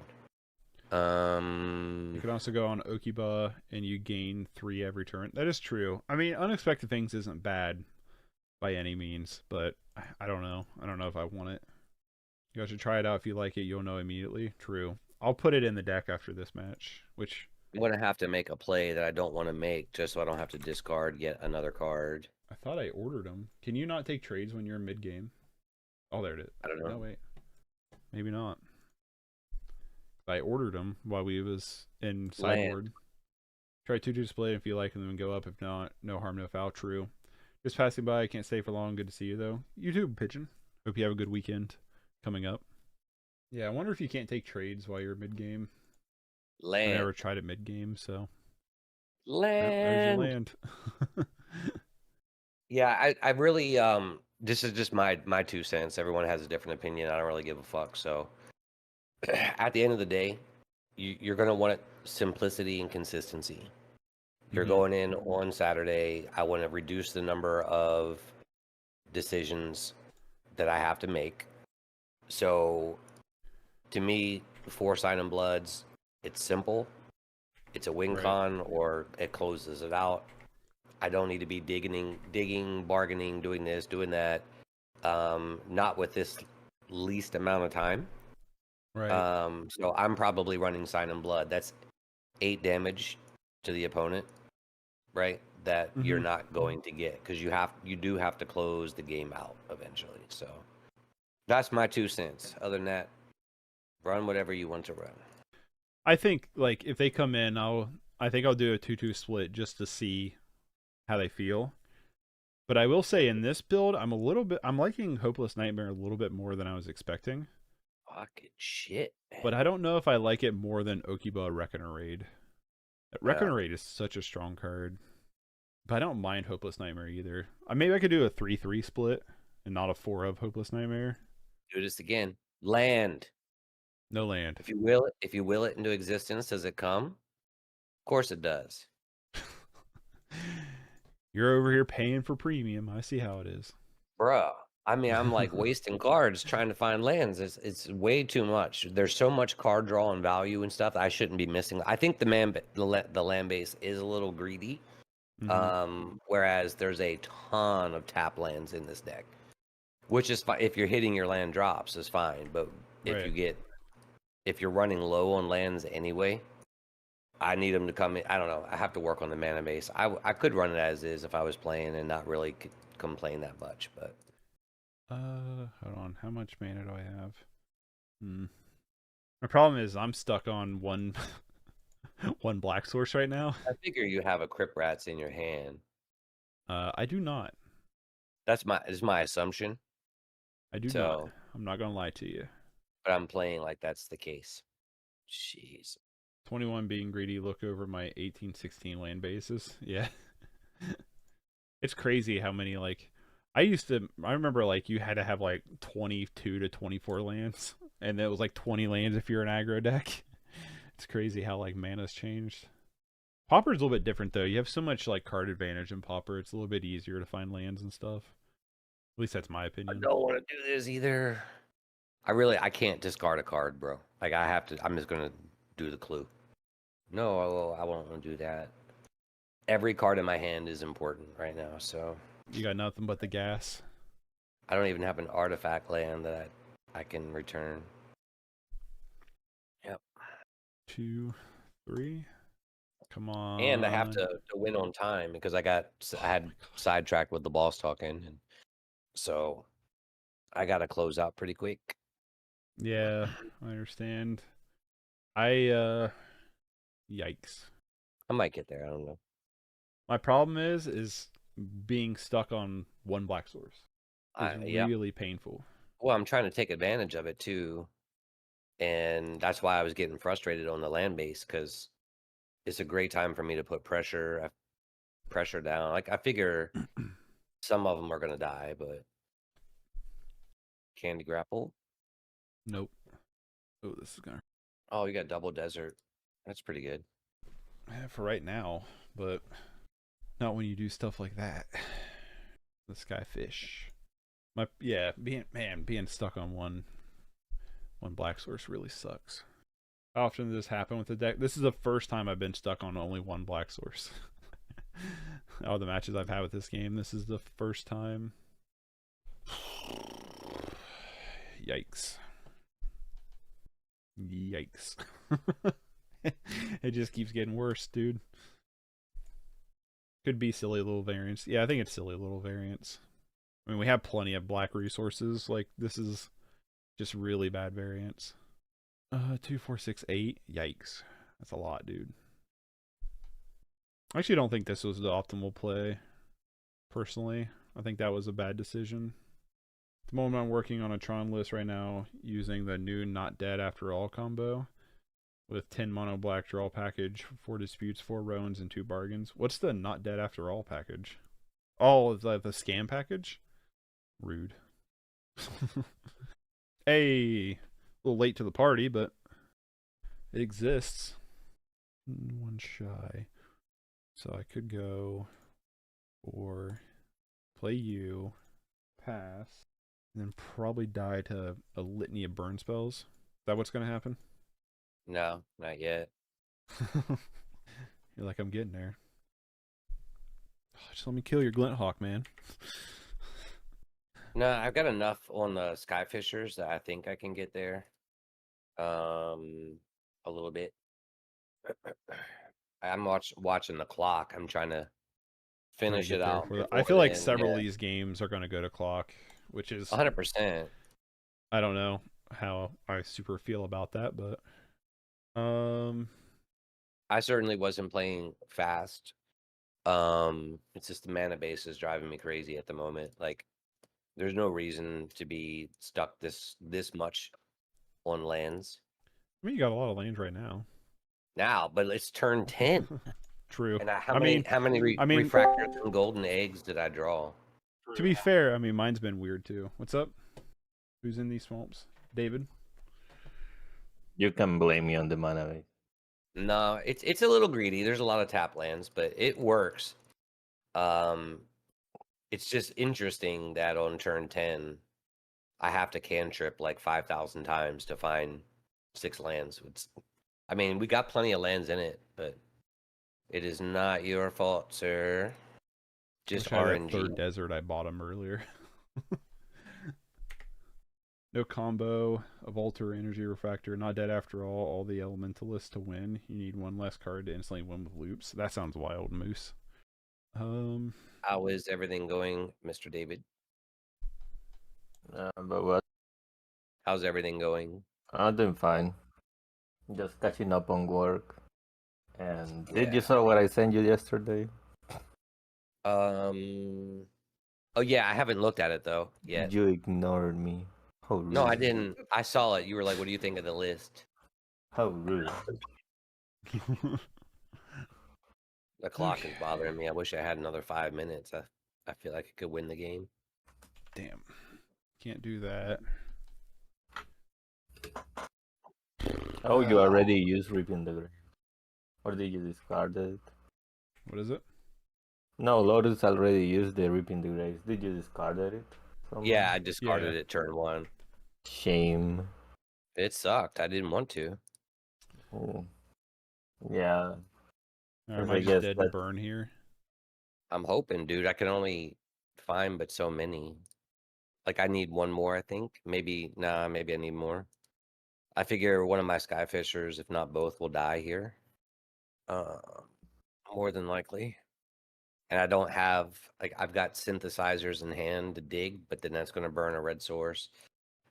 You can also go on Okiba and you gain 3 every turn. That is true. I mean, unexpected things isn't bad by any means, but I don't know. I don't know if I want it. You guys should try it out. If you like it, you'll know immediately. True. I'll put it in the deck after this match, which I'm gonna have to make a play that I don't want to make just so I don't have to discard yet another card. I thought I ordered them. Can you not take trades when you're mid game? Oh, there it is. I don't know. No, wait. Maybe not. I ordered them while we was in sideboard. Try 2 display if you like, and then go up. If not, no harm, no foul. True. Just passing by. I can't stay for long. Good to see you though. You too, Pigeon. Hope you have a good weekend coming up. Yeah, I wonder if you can't take trades while you're mid game. Land. I never tried it mid game, so land. There's your land. Yeah, I really this is just my 2 cents. Everyone has a different opinion. I don't really give a fuck. So at the end of the day, you're gonna want simplicity and consistency. You're going in on Saturday. I want to reduce the number of decisions that I have to make. So to me, 4 Sign and Bloods, it's simple. It's a win con, or it closes it out. I don't need to be digging, bargaining, doing this, doing that. Not with this least amount of time. Right. So I'm probably running Sign and Blood. That's 8 damage to the opponent, right? That you're not going to get, because you do have to close the game out eventually. So that's my 2 cents. Other than that, run whatever you want to run. I think like if they come in, I think I'll do a 2-2 split just to see how they feel. But I will say in this build, I'm liking Hopeless Nightmare a little bit more than I was expecting. Fucking shit, man. But I don't know if I like it more than Okiba Reckoner Raid. Reckoner Raid is such a strong card. But I don't mind Hopeless Nightmare either. Maybe I could do a 3-3 split and not a 4 of Hopeless Nightmare. Do this again. Land. No land. If you will it into existence, does it come? Of course it does. You're over here paying for premium. I see how it is. Bruh. I mean, I'm like wasting cards trying to find lands. It's way too much. There's so much card draw and value and stuff that I shouldn't be missing. I think the land base is a little greedy. Whereas there's a ton of tap lands in this deck, which is fine. If you're hitting your land drops, is fine. But if you're running low on lands anyway, I need them to come in. I don't know. I have to work on the mana base. I could run it as is if I was playing and not really complain that much, but. Hold on. How much mana do I have? My problem is I'm stuck on one black source right now. I figure you have a Crypt Rats in your hand. I do not. That's my assumption. I do not. I'm not gonna lie to you. But I'm playing like that's the case. Jeez. 21 being greedy. Look over my 18-16 land bases. Yeah. It's crazy how many like. I remember like you had to have like 22 to 24 lands, and it was like 20 lands if you're an aggro deck. It's crazy how like mana's changed. Pauper's a little bit different though. You have so much like card advantage in Pauper. It's a little bit easier to find lands and stuff. At least that's my opinion. I don't want to do this either. I can't discard a card, bro. Like I have to. I'm just gonna do the clue. No, I won't do that. Every card in my hand is important right now, so. You got nothing but the gas. I don't even have an artifact land that I can return. Yep. 2, 3. Come on. And I have to win on time because I had sidetracked with the boss talking, and so I got to close out pretty quick. Yeah, I understand. Yikes. I might get there. I don't know. My problem is being stuck on one black source. Is Yeah. really painful. Well, I'm trying to take advantage of it too, and that's why I was getting frustrated on the land base because it's a great time for me to put pressure down. Like I figure some of them are gonna die, but candy grapple. Nope. Oh, this is gonna. Oh, you got double desert. That's pretty good. Yeah, for right now, but not when you do stuff like that. The skyfish. Being stuck on one black source really sucks. How often does this happen with the deck? This is the first time I've been stuck on only one black source. All the matches I've had with this game, this is the first time. Yikes. Yikes. It just keeps getting worse, dude. Could be silly little variants. Yeah, I think it's silly little variants. I mean, we have plenty of black resources. Like, this is just really bad variants. 2, 4, 6, 8. Yikes. That's a lot, dude. I actually don't think this was the optimal play, personally. I think that was a bad decision. At the moment, I'm working on a Tron list right now using the new Not Dead After All combo with 10 mono black draw package, 4 disputes, 4 roans, and 2 bargains. What's the Not Dead After All package? Oh, the scam package? Rude. Hey, a little late to the party, but it exists. One shy. So I could go or play you, pass, and then probably die to a litany of burn spells. Is that what's going to happen? No, not yet. You're like, I'm getting there. Just let me kill your Glint Hawk, man. No, I've got enough on the Skyfishers that I think I can get there. A little bit. I'm watching the clock. I'm trying to finish it out. I feel like several of these games are going to go to clock, which is 100%. I don't know how I super feel about that, but I certainly wasn't playing fast. It's just the mana base is driving me crazy at the moment. Like, there's no reason to be stuck this much on lands. I mean, you got a lot of lanes right now. Now, but it's turn 10. True. And how many refractors and golden eggs did I draw? To be fair, I mean, mine's been weird too. What's up? Who's in these swamps? David? You can blame me on the mana base. No, it's a little greedy. There's a lot of tap lands, but it works. It's just interesting that on turn 10, I have to cantrip like 5,000 times to find 6 lands. I mean, we got plenty of lands in it, but it is not your fault, sir. Just RNG. That third desert I bought him earlier. No combo of Alter Energy Refractor, Not Dead After All the Elementalists to win. You need one less card to instantly win with loops. That sounds wild, Moose. How is everything going, Mr. David? But what? How's everything going? I'm doing fine. Just catching up on work. And did you saw what I sent you yesterday? Oh yeah, I haven't looked at it though yet. You ignored me. How rude. No, I didn't. I saw it. You were like, "What do you think of the list?" How rude. The clock is bothering me. I wish I had another 5 minutes. I feel like I could win the game. Damn. Can't do that. Oh, you already used Reaping the Grave. Or did you discard it? What is it? No, Lotus already used the Reaping the Graves. Did you discard it? Yeah, I discarded it turn 1. Shame. It sucked. I didn't want to. Oh. Yeah. Am I just dead to burn here? I'm hoping, dude. I can only find but so many. Like I need one more, I think. Maybe maybe I need more. I figure one of my skyfishers, if not both, will die here. More than likely. And I don't have like I've got synthesizers in hand to dig, but then that's gonna burn a red source.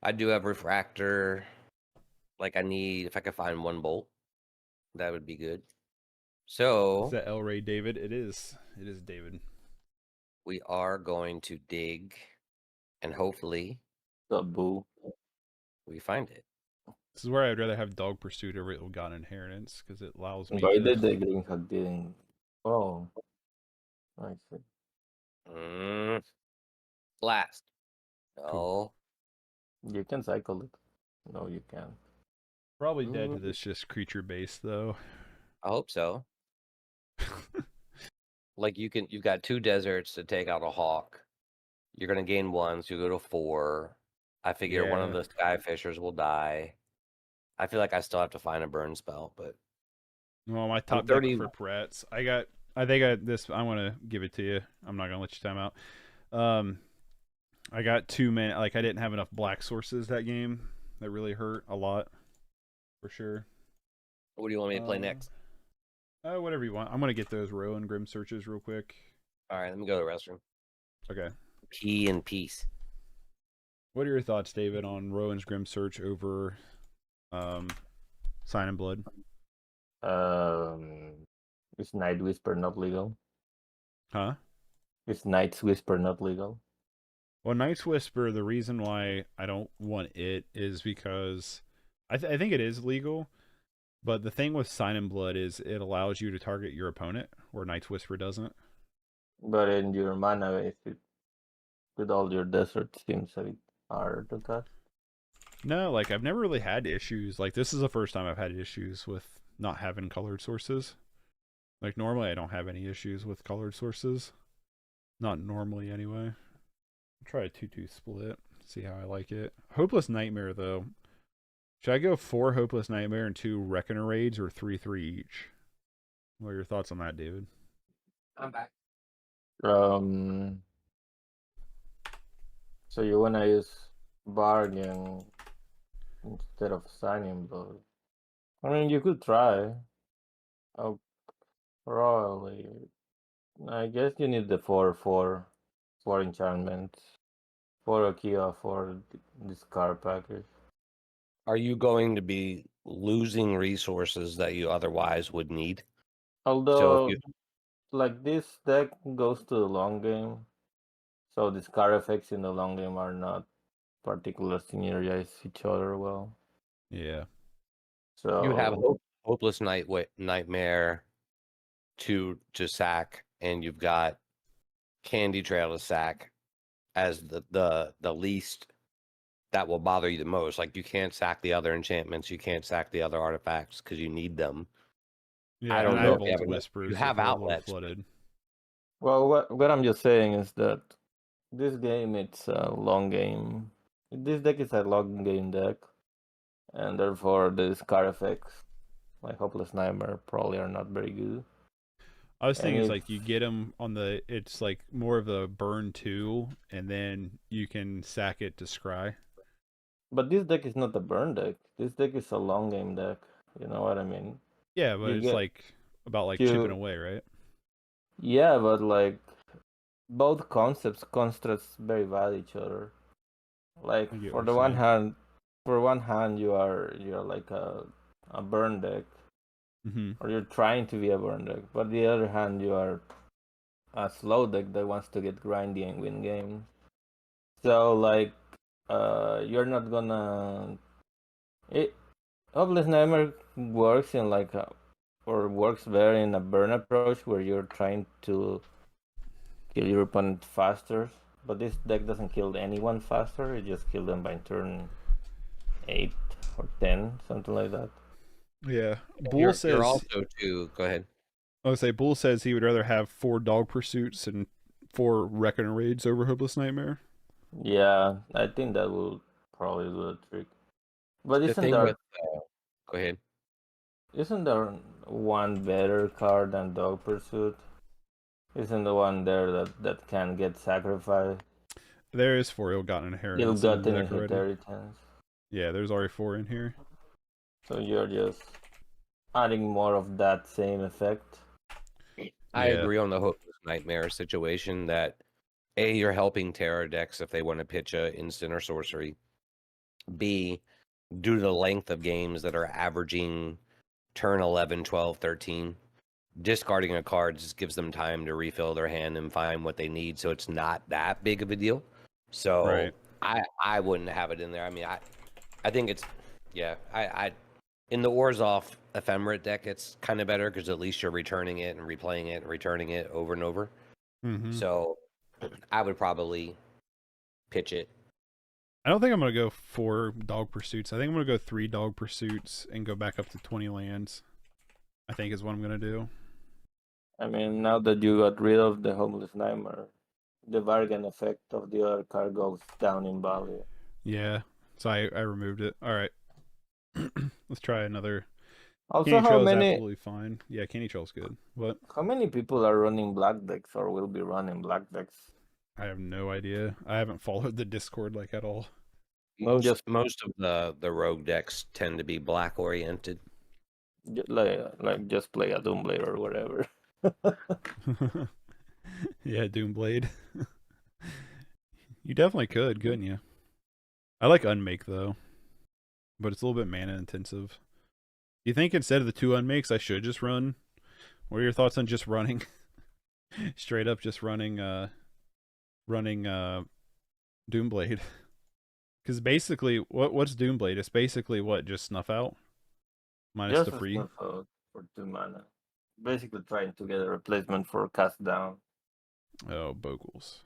I do have refractor. Like I need if I could find one bolt, that would be good. Is So that El Ray David? It is. It is David. we are going to dig and hopefully The boo. we find it. This is where I'd rather have Dog Pursuit over Ill-Gotten Inheritance because it allows me Why to. did the green hug didn't? Oh, I see. Blast. Cool. No. You can cycle it. No, you can't. Probably dead to this just creature base though. I hope so. Like you've got 2 deserts to take out a hawk. You're gonna gain 1, so you go to 4. I figure one of Yeah. the skyfishers will die. I feel like I still have to find a burn spell, but Well, my I'm top deck 30. for Prats. I think I this. I want to give it to you. I'm not gonna let you time out. I got 2 mana. Like I didn't have enough black sources that game. That really hurt a lot, for sure. What do you want me to play next? Whatever you want. I'm gonna get those Rowan Grim searches real quick. All right, let me go to the restroom. Okay. Pee in peace. What are your thoughts, David, on Rowan's Grim Search over Sign and Blood? Is Night Whisper not legal? Huh? Is Night's Whisper not legal? Well, Night's Whisper, the reason why I don't want it is because I think it is legal, but the thing with Sign and Blood is it allows you to target your opponent, where Night's Whisper doesn't. But in your mana base, with all your deserts, seems a bit hard to cast. No, like I've never really had issues. Like this is the first time I've had issues with not having colored sources. Like normally I don't have any issues with colored sources. Not normally anyway. I'll try a 2-2 split. See how I like it. Hopeless Nightmare though. Should I go 4 Hopeless Nightmare and 2 Reckoner Raids or 3-3 each? What are your thoughts on that, David? I'm back. So you wanna use Bargain instead of Signing Blood? I mean, you could try. I'll probably. I guess you need the 4 enchantments, 4 Akia, 4 discard package. Are you going to be losing resources that you otherwise would need? Although, So like this deck goes to the long game, so discard effects in the long game are not particularly synergize each other well. Yeah. So you have Hopeless Nightmare to sack, and you've got Candy Trail to sack as the least that will bother you the most. Like you can't sack the other enchantments, you can't sack the other artifacts because you need them. Yeah, I don't and I know have if you have Vault enough. Whispers You if have we're a little outlets. flooded. Well, what I'm just saying is that this game, it's a long game. This deck is a long game deck, and therefore the discard effects, like Hopeless Nightmare, probably are not very good. I was And thinking it's if, like you get them on the. It's like more of a burn 2, and then you can sack it to scry. but this deck is not a burn deck. This deck is a long game deck. You know what I mean? Yeah, but You it's get like about like you, chipping away, right? yeah, but like both concepts constructs very bad each other. Like I get for what the you're one saying. hand, you're like a burn deck, or you're trying to be a burn deck. But the other hand, you are a slow deck that wants to get grindy and win games. So like, you're not gonna. It Hopeless Nightmare works in like or works better in a burn approach where you're trying to kill your opponent faster. But this deck doesn't kill anyone faster. It just kills them by turn 8 or 10, something like that. Yeah. Bull You're says. also too. Go ahead. I would say Bull says he would rather have 4 Dog Pursuits and 4 Reckoner Raids over Hopeless Nightmare. Yeah, I think that will probably do the trick. But The thing with go ahead. isn't there one better card than Dog Pursuit? Isn't the one there that can get sacrificed? There is 4 ill-gotten You've inheritance in the gotten deck already. inheritance. Yeah, there's already 4 in here. So you're just adding more of that same effect. I agree on the Hopeless Nightmare situation that A, you're helping terror decks if they want to pitch a instant or sorcery. B, due to the length of games that are averaging turn 11, 12, 13, discarding a card just gives them time to refill their hand and find what they need, so it's not that big of a deal. So Right. I wouldn't have it in there. I mean, I think it's, yeah, I in the Orzhov Ephemerate deck, it's kind of better because at least you're returning it and replaying it and returning it over and over. Mm-hmm. So I would probably pitch it. I don't think I'm going to go 4 Dog Pursuits. I think I'm going to go 3 Dog Pursuits and go back up to 20 lands. I think is what I'm going to do. I mean, now that you got rid of the Homeless Nightmare, the bargain effect of the other card goes down in value. Yeah, so I removed it. All right. Let's try another. Also, Candy how Trail is many absolutely fine. Yeah, Candy Trail's good. What? how many people are running black decks or will be running black decks? I have no idea. I haven't followed the Discord like at all. Most Just- most of the rogue decks tend to be black oriented. Like just play a Doomblade or whatever. Yeah, Doomblade. You definitely could, couldn't you? I like Unmake though, but it's a little bit mana intensive. Do you think instead of the 2 Unmakes, I should just run? What are your thoughts on just running? Straight up, just running Doomblade. Because basically, what's Doomblade? It's basically what, just Snuff Out minus Just the a free. Snuff Out for 2 mana. Basically trying to get a replacement for Cast Down. Oh, Bogles.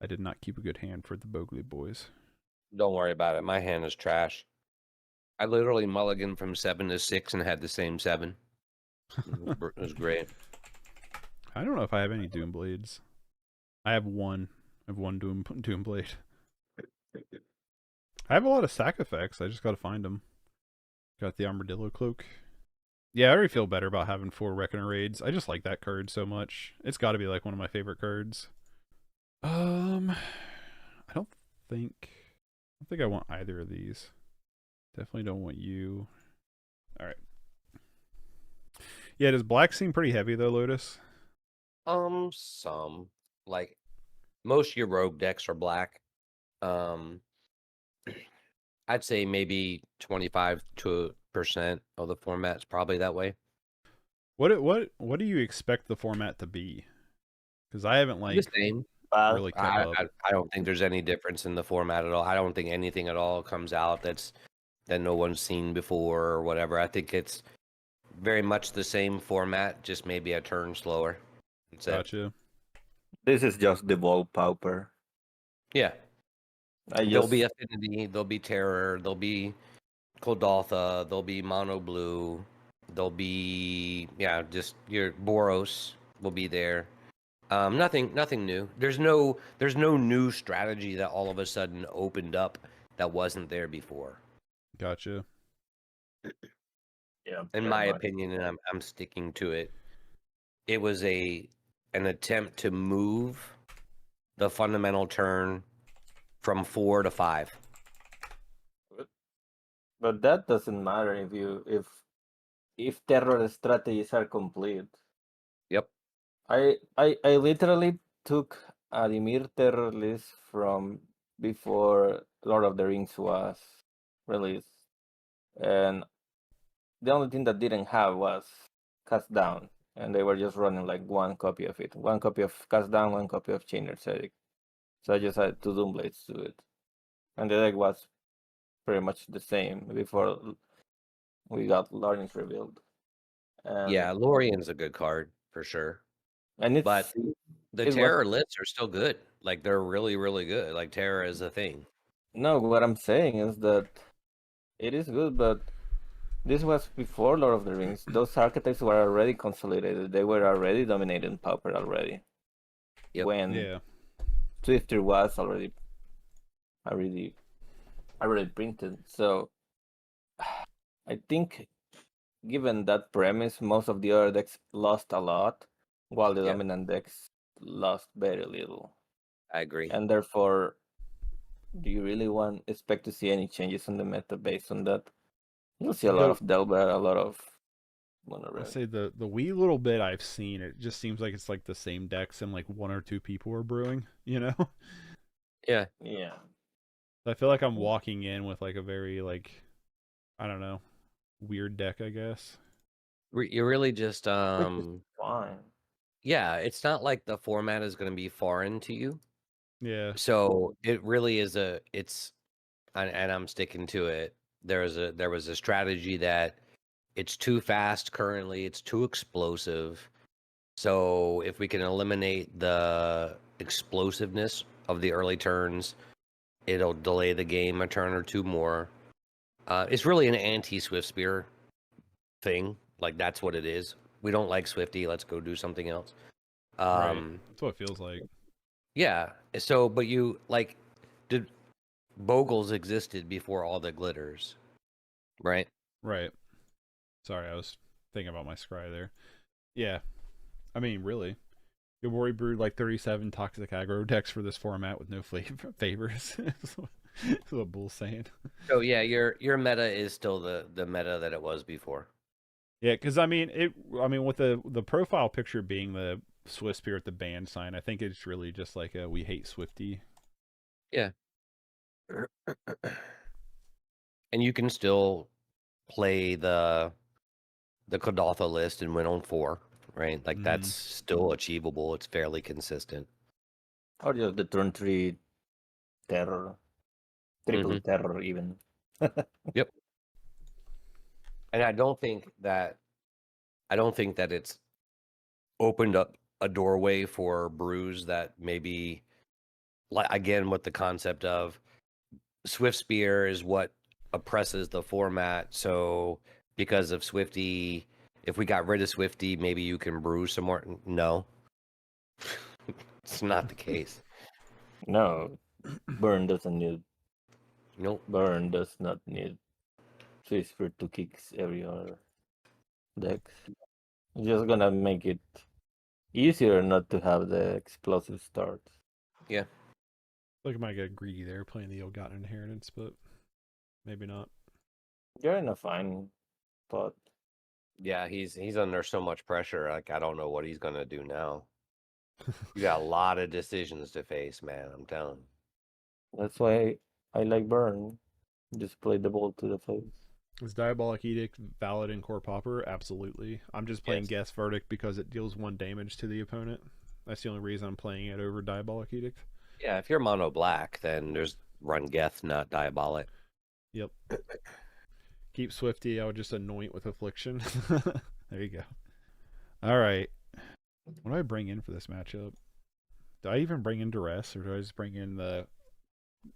I did not keep a good hand for the Bogley boys. Don't worry about it. My hand is trash. I literally mulliganed from 7 to 6 and had the same 7. It was great. I don't know if I have any Doomblades. I have one. I have one Doomblade. I have a lot of sack effects. I just gotta find them. Got the Armadillo Cloak. Yeah, I already feel better about having 4 Reckoner Raids. I just like that card so much. It's got to be like one of my favorite cards. I don't think I want either of these. Definitely don't want you. All right. Yeah, does black seem pretty heavy though, Lotus? Some like most of your rogue decks are black. I'd say maybe 25% of the format's probably that way. What do you expect the format to be? Because I haven't like The same. really kept up. I don't think there's any difference in the format at all. I don't think anything at all comes out that no one's seen before or whatever. I think it's very much the same format, just maybe a turn slower. That's it. Gotcha. This is just the Ball Pauper. Yeah. There'll be Affinity, there'll be Terror, there'll be Kodaltha, there'll be Mono Blue, there'll be just your Boros will be there. Nothing new. There's no new strategy that all of a sudden opened up that wasn't there before. Gotcha. Yeah. In my opinion, and I'm sticking to it. It was an attempt to move the fundamental turn from 4 to 5. But that doesn't matter if terror strategies are complete. Yep. I literally took a Dimir terror list from before Lord of the Rings was released, and the only thing that didn't have was Cast Down, and they were just running like 1 copy of it, 1 copy of Cast Down, 1 copy of Chain Ascetic. So I just had 2 Doomblades to it, and the deck was pretty much the same before we got Lorion's Revealed. Yeah, Lorien's a good card for sure. And but the terror lists are still good. Like they're really, really good. Like terror is a thing. No, what I'm saying is that it is good, but this was before Lord of the Rings. Those archetypes were already consolidated. They were already dominating Pauper already. Yep. When Swifter was already printed. So I think given that premise, most of the other decks lost a lot, while the dominant decks lost very little. I agree. And therefore, do you really expect to see any changes in the meta based on that? You'll see a lot of Delver, a lot of mono I red. say the wee little bit I've seen, it just seems like it's like the same decks and like 1 or 2 people are brewing, you know? Yeah. Yeah. I feel like I'm walking in with like a very like, I don't know, weird deck, I guess. You're really just Fine. yeah, it's not like the format is going to be foreign to you. Yeah. So it really is and I'm sticking to it. There was a strategy that it's too fast currently, it's too explosive. So if we can eliminate the explosiveness of the early turns, it'll delay the game a turn or two more. It's really an anti-Swift Spear thing. Like, that's what it is. We don't like Swifty. Let's go do something else. Right. That's what it feels like. Yeah. So, but you, like, did Bogles existed before all the glitters, right? Right. Sorry, I was thinking about my scry there. Yeah. I mean, really. Your boy brewed like 37 toxic aggro decks for this format with no favors. That's what Bull's saying. So yeah, your meta is still the meta that it was before. Yeah, because I mean with the profile picture being the Swift Spear at the band sign, I think it's really just like a we hate Swifty. Yeah. And you can still play the Kodotha list and win on 4, right? Like that's still achievable. It's fairly consistent. Or just the turn 3 terror. Triple terror even. Yep. And I don't think that it's opened up a doorway for brews that maybe, like, again, with the concept of Swift Spear is what oppresses the format. So because of Swifty, if we got rid of Swifty, maybe you can brew some more. No, it's not the case. No, Burn doesn't need. Nope. Burn does not need Swift Spear to kicks every other decks. It's just gonna make it easier not to have the explosive starts. Yeah. Look, I might get greedy there playing the Ill-Gotten Inheritance, but maybe not. You're in a fine spot. Yeah, he's under so much pressure. Like, I don't know what he's gonna do now. You got a lot of decisions to face, man. I'm telling. That's why I like Burn. Just play the ball to the face. Is Diabolic Edict valid in Core Pauper? Absolutely. I'm just playing Guess Verdict because it deals 1 damage to the opponent. That's the only reason I'm playing it over Diabolic Edict. Yeah, if you're mono black, then there's run Geth, not Diabolic. Yep. Keep Swifty. I would just anoint with Affliction. There you go. All right. What do I bring in for this matchup? Do I even bring in Duress, or do I just bring in the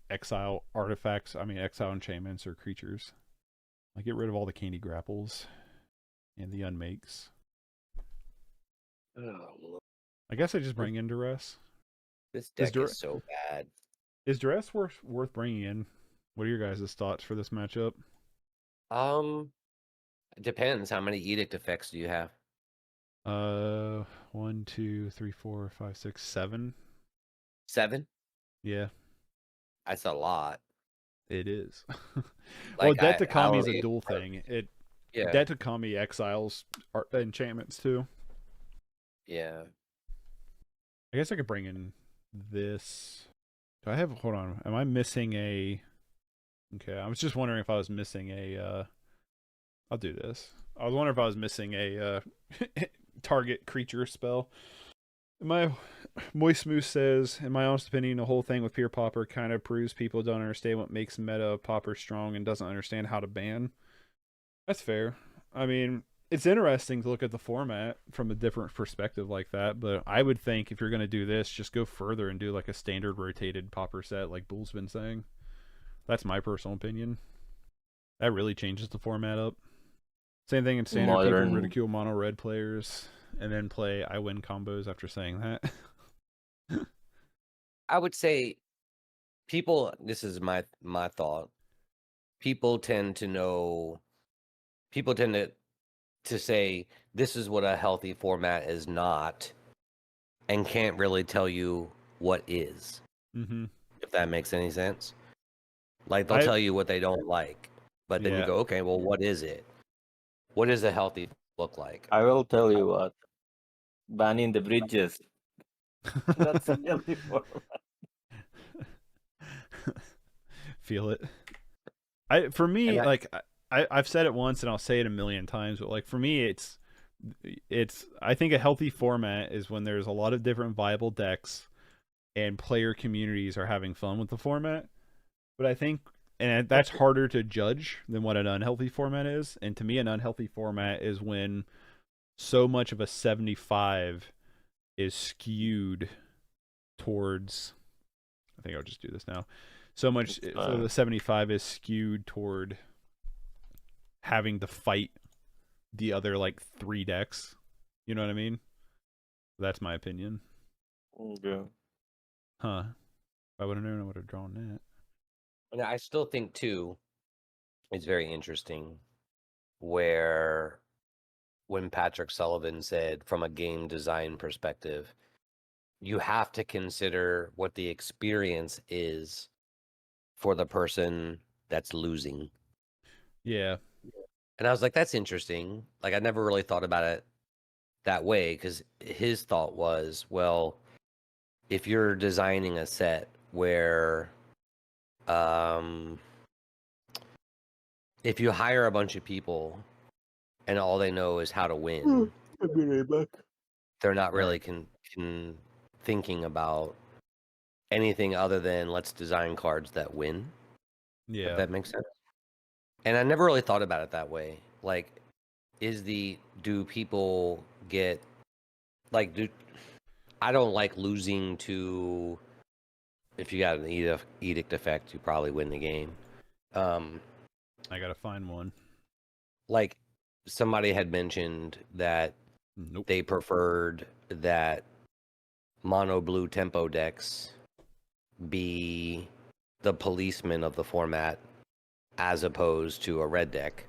exile artifacts? I mean, exile enchantments or creatures. I get rid of all the candy grapples and the unmakes. I guess I just bring in Duress. This deck is so bad. Is Duress worth bringing in? What are your guys' thoughts for this matchup? It depends. How many edict effects do you have? 1, 2, 3, 4, 5, 6, 7. 7? Yeah. That's a lot. It is. Like, well, Det Takami is a dual thing. Yeah. Det Takami exiles enchantments too. Yeah. I guess I could bring in this. Do I have? Hold on. Am I missing a? Okay, I was just wondering if I was missing a. I'll do this. I was wondering if I was missing a target creature spell. My Moist Moose says, in my honest opinion, the whole thing with Pure Pauper kind of proves people don't understand what makes meta of Pauper strong and doesn't understand how to ban. That's fair. I mean, it's interesting to look at the format from a different perspective like that, but I would think if you're going to do this, just go further and do like a standard rotated Pauper set like Bull's been saying. That's my personal opinion. That really changes the format up. Same thing in standard, people ridicule mono red players and then play I win combos after saying that. I would say people, this is my thought. People tend to say this is what a healthy format is not, and can't really tell you what is. Mm-hmm. If that makes any sense. Like they'll tell you what they don't like, but then you go, okay, well, what is it? What does a healthy look like? I will tell you what. Banning the bridges. That's a healthy format. Feel it. For me, I've said it once and I'll say it a million times, but like for me, it's I think a healthy format is when there's a lot of different viable decks and player communities are having fun with the format. But I think, and that's harder to judge than what an unhealthy format is. And to me, an unhealthy format is when so much of a 75 is skewed towards, I think I'll just do this now. So much for the 75 is skewed toward having to fight the other like 3 decks. You know what I mean? That's my opinion. Yeah. Huh. If I would have known, I would have drawn that. And I still think too, it's very interesting where when Patrick Sullivan said from a game design perspective, you have to consider what the experience is for the person that's losing. Yeah. And I was like, that's interesting. Like I never really thought about it that way, because his thought was, well, if you're designing a set where if you hire a bunch of people and all they know is how to win, they're not really thinking about anything other than let's design cards that win. Yeah. If that makes sense. And I never really thought about it that way. Like, do people get, like, I don't like losing to, if you got an edict effect, you probably win the game. I gotta find one. Like, somebody had mentioned that they preferred that mono blue tempo decks be the policeman of the format as opposed to a red deck.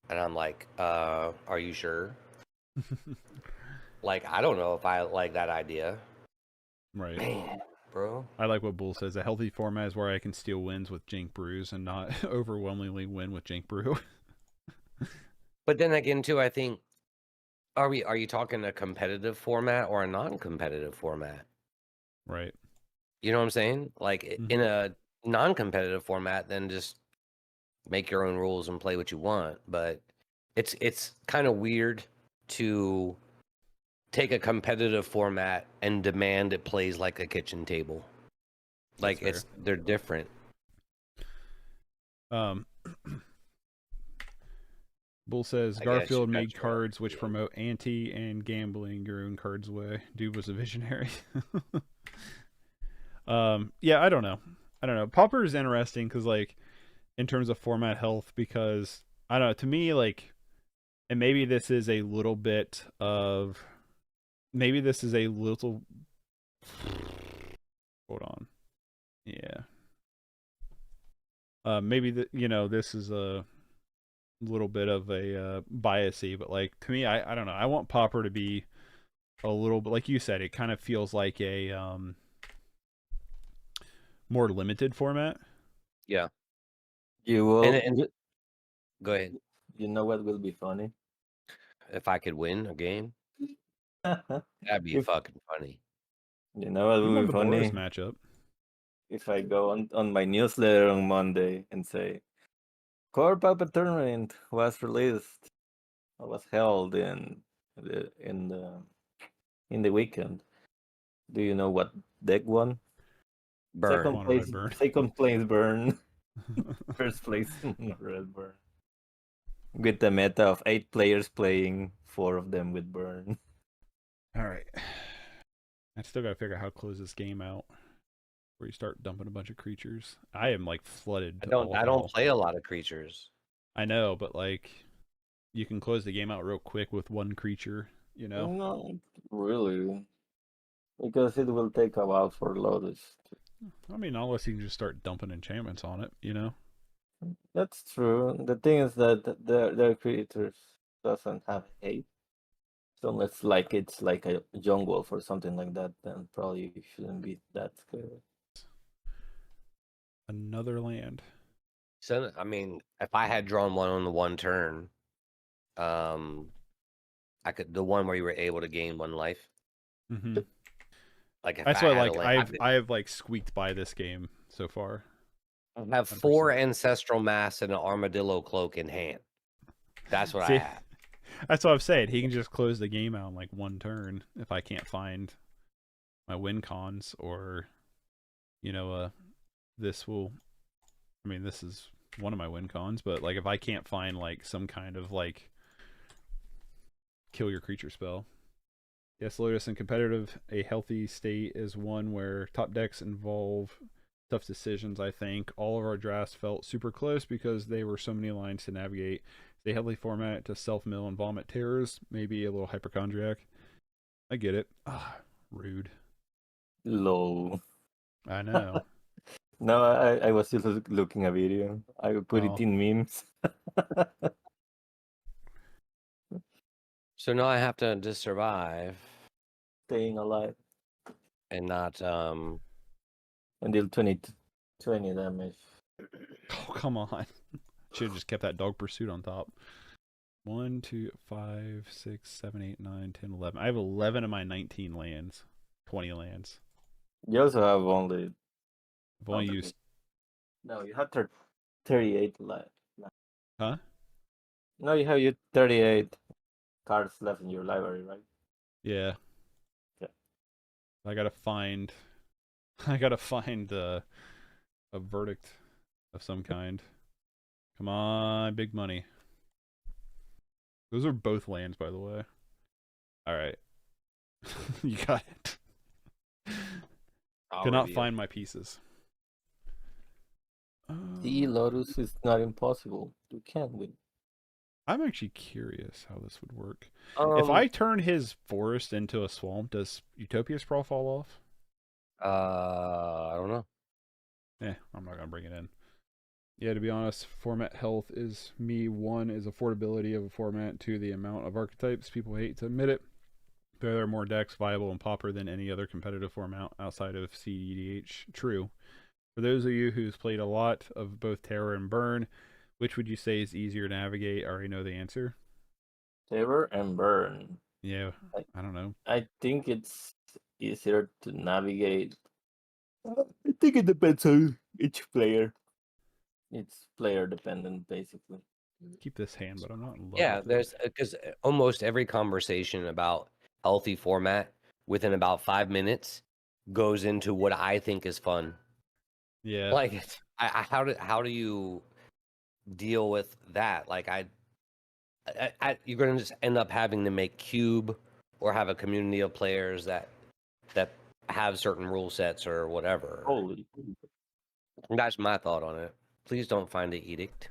And I'm like, are you sure? Like, I don't know if I like that idea. Right. Man, bro. I like what Bull says. A healthy format is where I can steal wins with Jink Brews and not overwhelmingly win with Jink Brew. But then again, too, I think, are you talking a competitive format or a non-competitive format? Right. You know what I'm saying? Like, in a non-competitive format, then just make your own rules and play what you want. But it's kind of weird to take a competitive format and demand it plays like a kitchen table. Like, they're different. Bull says Garfield made cards which promote anti and gambling your own cards away. Dude was a visionary. Yeah, I don't know. Pauper is interesting because, like, in terms of format health, because I don't know, to me, like, and maybe this is a little hold on. Yeah. Maybe this is a little bit of a biasy, but like to me, I don't know. I want Pauper to be a little bit, like you said, it kind of feels like a more limited format. Yeah. You will. Go ahead. You know what will be funny? If I could win a game, that'd be fucking funny. You know what will be funny? Matchup. If I go on my newsletter on Monday and say, Core Pauper Tournament was released, or was held in the weekend. Do you know what deck won? Burn. Second place Burn. First place Red Burn. With the meta of 8 players playing, 4 of them with Burn. All right. I still gotta figure out how to close this game out. Where you start dumping a bunch of creatures. I am like flooded. I don't play a lot of creatures. I know, but like, you can close the game out real quick with 1 creature. You know? No, really, because it will take a while for Lotus. I mean, unless you can just start dumping enchantments on it, you know. That's true. The thing is that their creatures doesn't have hate. So unless it's like a jungle or something like that, then probably you shouldn't be that scared. Another land. So I mean, if I had drawn one on the one turn, I could the one where you were able to gain one life. Mm-hmm. Like if That's I why, had a like, land, I have like squeaked by this game so far. I have 4 100%. ancestral mass and an armadillo cloak in hand. That's what I See, have. that's what I'm saying. He can just close the game out in like one turn if I can't find my win cons, or this will. I mean, this is one of my win cons, but like if I can't find like some kind of like kill your creature spell. Yes, Lotus, in competitive, a healthy state is one where top decks involve tough decisions. I think all of our drafts felt super close because they were so many lines to navigate. They heavily format to self-mill and vomit terrors, maybe a little hypochondriac. I get it. Ah, rude. Lol. I know. No, I was just looking a video. I put it in memes. So now I have to just survive Staying alive and not until 20 damage. Oh, come on. Should have just kept that dog pursuit on top. 1, 2, 5, 6, 7, 8, 9, 10, 11. I have 11 of my 19 lands. 20 lands. You also have only. I've only used. No, you have 38 left. Huh? No, you have 38 cards left in your library, right? Yeah. Yeah. I gotta find. I gotta find a verdict of some kind. Come on, big money. Those are both lands, by the way. All right. You got it. Cannot find my pieces. The Lotus is not impossible. You can win. I'm actually curious how this would work. If I turn his forest into a swamp, does Utopia Sprawl fall off? I don't know. I'm not gonna bring it in. Yeah, to be honest, format health is me. 1 is affordability of a format, 2 the amount of archetypes. People hate to admit it. There are more decks viable in Pauper than any other competitive format outside of CEDH. True. For those of you who's played a lot of both Terror and Burn, which would you say is easier to navigate? I already know the answer. Terror and Burn. Yeah, I don't know. I think it's easier to navigate. I think it depends on each player. It's player dependent, basically. Keep this hand, but I'm not in love Yeah, with there's it. because almost every conversation about healthy format within about 5 minutes goes into what I think is fun. Yeah. Like, how do you deal with that? Like, you're gonna just end up having to make cube or have a community of players that have certain rule sets or whatever. Holy. That's my thought on it. Please don't find the edict.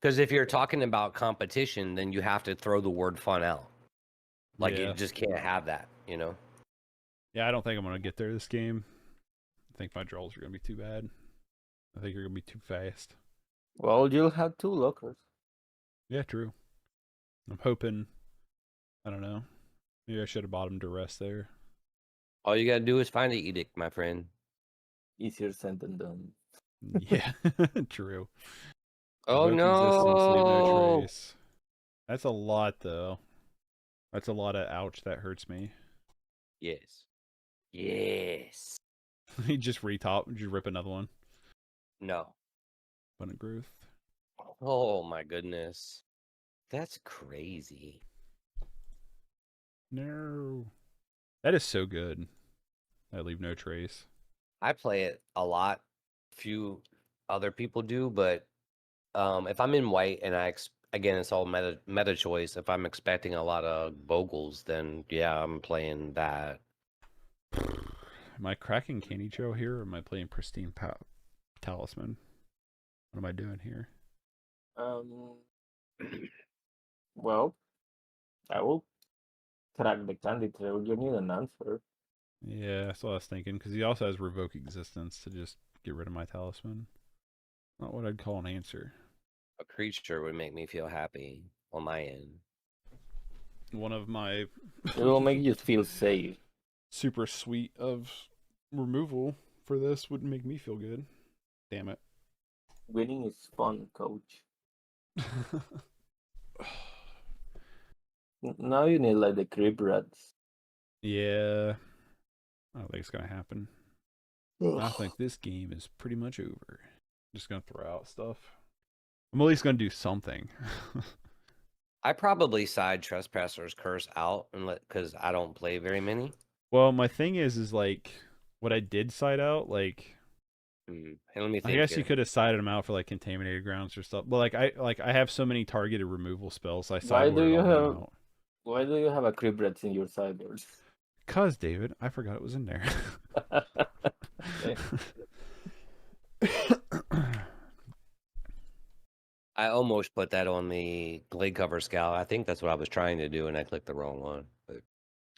Because if you're talking about competition, then you have to throw the word fun out. Like, Yeah. you just can't have that, you know? Yeah, I don't think I'm going to get there this game. I think my draws are going to be too bad. I think you're going to be too fast. Well, you'll have 2 lockers. Yeah, true. I'm hoping, I don't know. Maybe I should have bought him to rest there. All you gotta do is find the edict, my friend. Easier said than done. Yeah, true. Oh Revoke existence, leave no no! trace. That's a lot, though. That's a lot of ouch. That hurts me. Yes. Yes. You just retop. Did you rip another one? No. Abundant growth. Oh my goodness. That's crazy. No. That is so good. I leave no trace. I play it a lot. Few other people do, but if I'm in white and again, it's all meta choice. If I'm expecting a lot of Bogles, then yeah, I'm playing that. Am I cracking Candy Trail here, or am I playing Pristine Talisman? What am I doing here? Well, I will crack the Candy Trail. You need an answer. Yeah, that's what I was thinking, because he also has Revoke Existence to just get rid of my Talisman. Not what I'd call an answer. A creature would make me feel happy on my end. One of my... It will make you feel safe. Super sweet of removal for this would make me feel good. Damn it. Winning is fun, coach. Now you need like the creep rats. Yeah. I don't think it's going to happen. I think this game is pretty much over. Just going to throw out stuff. I'm at least going to do something. I probably side Trespasser's Curse out and because I don't play very many. Well, my thing is like what I did side out, like Hey, let me think I guess here. you could have sided them out for like contaminated grounds or stuff. But I have so many targeted removal spells. I sided out. Why do you have a creep rats in your sideboard? Cause David, I forgot it was in there. I almost put that on the Glade Cover Scout. I think that's what I was trying to do, and I clicked the wrong one. But...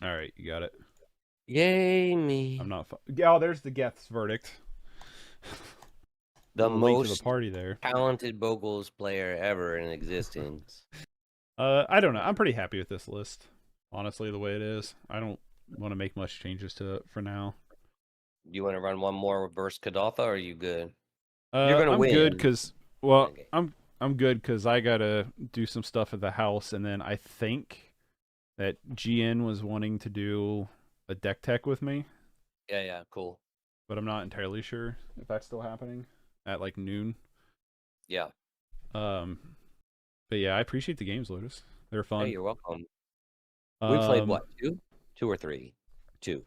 All right, you got it. Yay me! I'm not. Oh, there's the Geth's verdict. The most to the party there. Talented Bogles player ever in existence. I don't know. I'm pretty happy with this list. Honestly, the way it is, I don't want to make much changes to it for now. You want to run one more versus Kadaltha, or are you good? You're gonna win. I'm good because okay. I'm good because I gotta do some stuff at the house, and then I think that GN was wanting to do a deck tech with me. Yeah, cool. But I'm not entirely sure if that's still happening at like noon. Yeah. But yeah, I appreciate the games, Lotus. They're fun. Hey, you're welcome. We played what, 2 or 3? 2.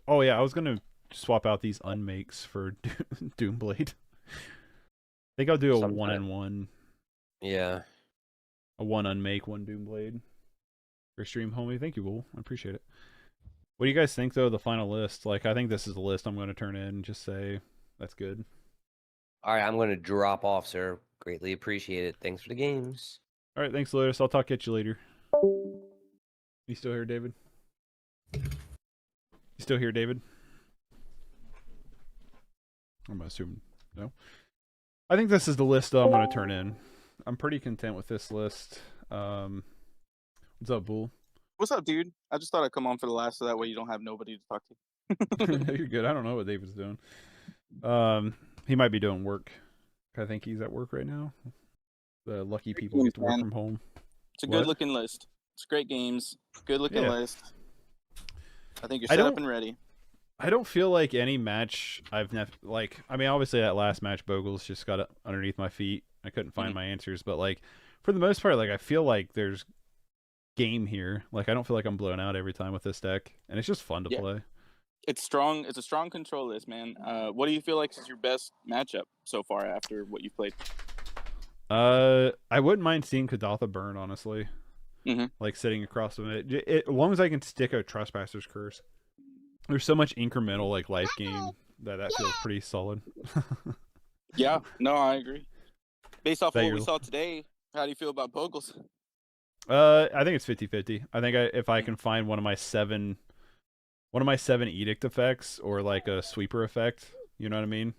Oh yeah, I was gonna swap out these unmakes for Doomblade. I think I'll do a 1-1. Yeah. A 1 unmake, 1 Doomblade. For stream, homie. Thank you, Wool. I appreciate it. What do you guys think though? The final list. Like, I think this is the list I'm going to turn in and just say that's good. All right, I'm going to drop off, sir. Greatly appreciate it. Thanks for the games. All right, thanks, Lotus. I'll talk at you later. You still here, David? You still here, David? I'm assuming no. I think this is the list I'm going to turn in. I'm pretty content with this list. What's up, Bull? What's up, dude? I just thought I'd come on for the last, so that way you don't have nobody to talk to. You're good. I don't know what David's doing. He might be doing work. I think he's at work right now. The lucky people get to work from home. It's a good-looking list. It's great games. Good-looking list. I think you're set up and ready. I don't feel like any match I've like. I mean, obviously that last match, Bogles just got underneath my feet. I couldn't find my answers, but like for the most part, like I feel like there's game here. Like I don't feel like I'm blown out every time with this deck, and it's just fun to play. It's strong. It's a strong control list, man. What do you feel like is your best matchup so far after what you've played? I wouldn't mind seeing Kadaltha burn, honestly. Like sitting across from it. As long as I can stick a Trespasser's Curse. There's so much incremental like life gain that feels pretty solid. Yeah, no, I agree. Based off of what we saw today, how do you feel about Bogles? I think it's 50-50. I think if I can find one of my seven edict effects or like a sweeper effect, you know what I mean?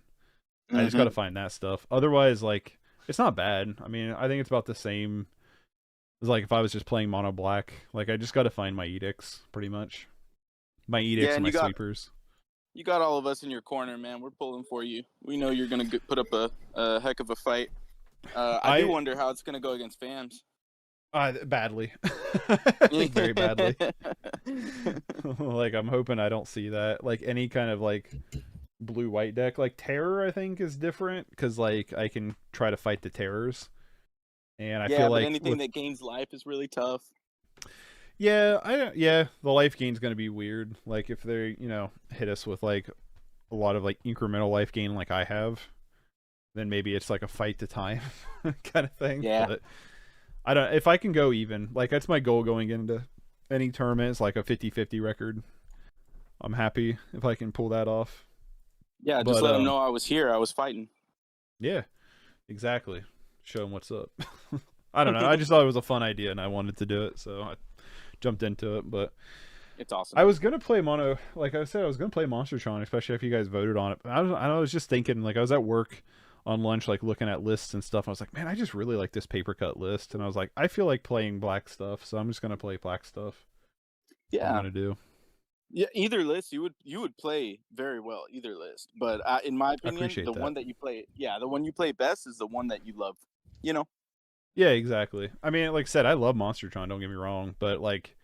I just got to find that stuff. Otherwise, like it's not bad. I mean, I think it's about the same as like if I was just playing mono black. Like I just got to find my edicts pretty much. My edicts and my sweepers. You got all of us in your corner, man. We're pulling for you. We know you're going to put up a heck of a fight. I do wonder how it's going to go against FAMs. Badly. I think very badly. Like, I'm hoping I don't see that. Like, any kind of, like, blue-white deck. Like, Terror, I think, is different. Because, like, I can try to fight the Terrors. And I feel like... anything that gains life is really tough. Yeah, the life gain's gonna be weird. Like if they, hit us with like a lot of like incremental life gain like I have, then maybe it's like a fight to time kind of thing. Yeah. But I don't. If I can go even, like that's my goal going into any tournament. It's like a 50-50 record. I'm happy if I can pull that off. Yeah, just let them know I was here. I was fighting. Yeah, exactly. Show them what's up. I don't know. I just thought it was a fun idea and I wanted to do it, so I jumped into it. But it's awesome. I was gonna play mono, like I said, I was gonna play Monstertron, especially if you guys voted on it. But I was just thinking, like I was at work on lunch, like looking at lists and stuff. I was like, man, I just really like this Papercut list, and I was like, I feel like playing black stuff, so I'm just gonna play black stuff. Yeah, I'm gonna do. Yeah, either list you would play very well either list, but in my opinion, appreciate the that. one that you play, the one you play best is the one that you love. You know. Yeah, exactly. I mean, like I said, I love Monstertron. Don't get me wrong, but like,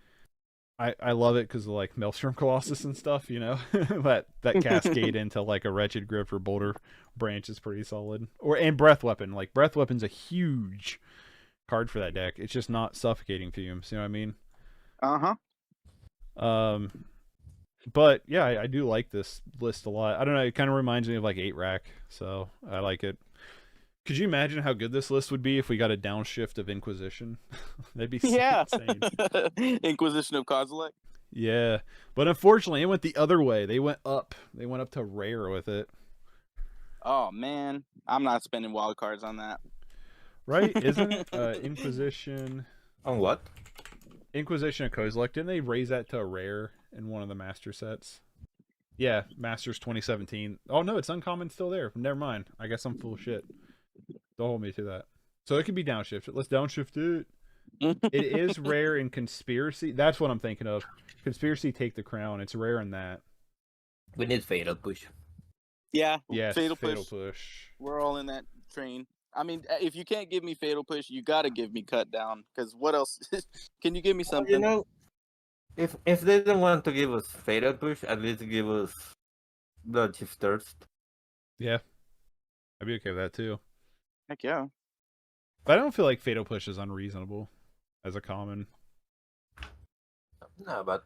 I love it because of like Maelstrom Colossus and stuff. You know, that cascade into like a Wretched Grip or Boulder Branch is pretty solid. And Breath Weapon. Like Breath Weapon's a huge card for that deck. It's just not Suffocating Fumes. You know what I mean? But yeah, I do like this list a lot. I don't know. It kind of reminds me of like 8-Rack, so I like it. Could you imagine how good this list would be if we got a downshift of Inquisition? That'd be insane. Inquisition of Kozilek. Yeah, but unfortunately, it went the other way. They went up. They went up to rare with it. Oh man, I'm not spending wild cards on that. Right? Isn't it Inquisition? On what? Inquisition of Kozilek. Didn't they raise that to a rare in one of the master sets? Yeah, Masters 2017. Oh no, it's uncommon still there. Never mind. I guess I'm full of shit. Don't hold me to that. So it could be downshifted. Let's downshift it. It is rare in Conspiracy. That's what I'm thinking of. Conspiracy Take the Crown. It's rare in that. We need Fatal Push. Yeah. Yes, Fatal Push. We're all in that train. I mean, if you can't give me Fatal Push, you got to give me Cut Down. Because what else? Can you give me something? You know, if they don't want to give us Fatal Push, at least give us Bloodchief Thirst. Yeah. I'd be okay with that too. Heck yeah. But I don't feel like Fatal Push is unreasonable as a common. No, but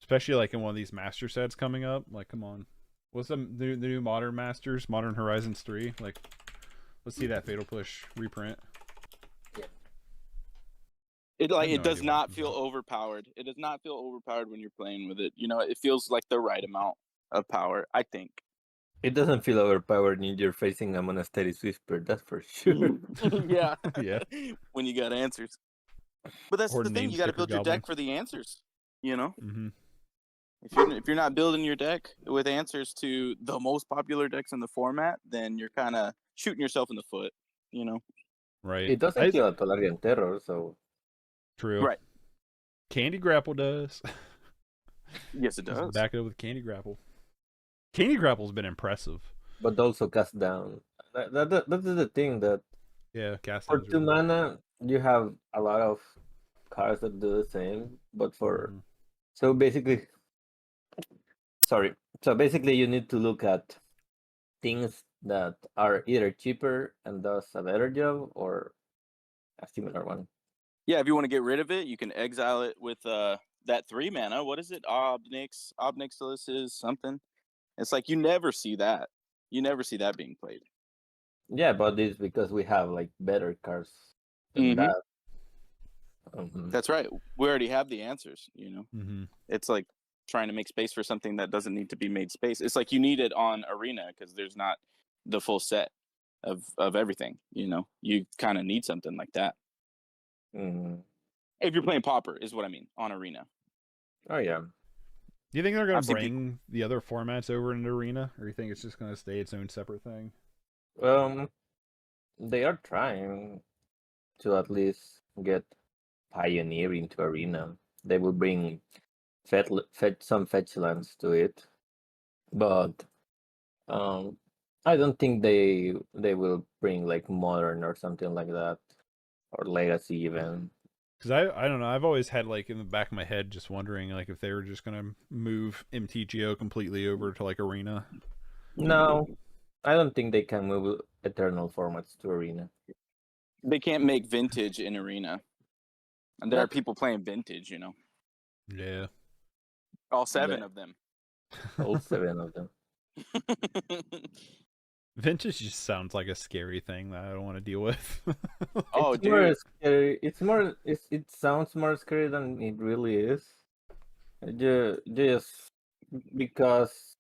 especially like in one of these master sets coming up. Like, come on. What's the new Modern Masters? Modern Horizons 3? Like, let's see that Fatal Push reprint. Yeah. It no does idea not feel overpowered. It does not feel overpowered when you're playing with it. You know, it feels like the right amount of power, I think. It doesn't feel overpowered when you're facing a Monastery's Whisper, that's for sure. Yeah. Yeah. When you got answers. But that's the thing, you got to build your deck for the answers, you know? Mm-hmm. If you're not building your deck with answers to the most popular decks in the format, then you're kind of shooting yourself in the foot, you know? Right. It doesn't kill a Tolarian Terror, so... True. Right. Candy Grapple does. Yes, it does. Back it up with Candy Grapple. Candy Grapple's been impressive. But also Cast Down. That is the thing that... Yeah, Cast For Down. 2 mana, you have a lot of cards that do the same, but for... Mm-hmm. So basically... Sorry. So basically you need to look at things that are either cheaper and does a better job, or a similar one. Yeah, if you want to get rid of it, you can exile it with that 3 mana. What is it? Obnix is something. It's like you never see that. You never see that being played. Yeah, but it's because we have like better cards than that. That's right. We already have the answers, you know. Mm-hmm. It's like trying to make space for something that doesn't need to be made space. It's like you need it on Arena because there's not the full set of everything, you know. You kind of need something like that. If you're playing Pauper, is what I mean, on Arena. Oh, yeah. Do you think they're going to bring the other formats over into Arena, or do you think it's just going to stay its own separate thing? They are trying to at least get Pioneer into Arena. They will bring some fetch lands to it, but I don't think they will bring like Modern or something like that, or Legacy even. Because I don't know, I've always had like in the back of my head just wondering like if they were just gonna move MTGO completely over to like Arena. No, I don't think they can move Eternal formats to Arena. They can't make Vintage in Arena, and there are people playing Vintage, you know. Yeah. All 7 of them. All 7 of them. Vintage just sounds like a scary thing that I don't want to deal with. Oh, it's dude. More scary. It sounds more scary than it really is. Just because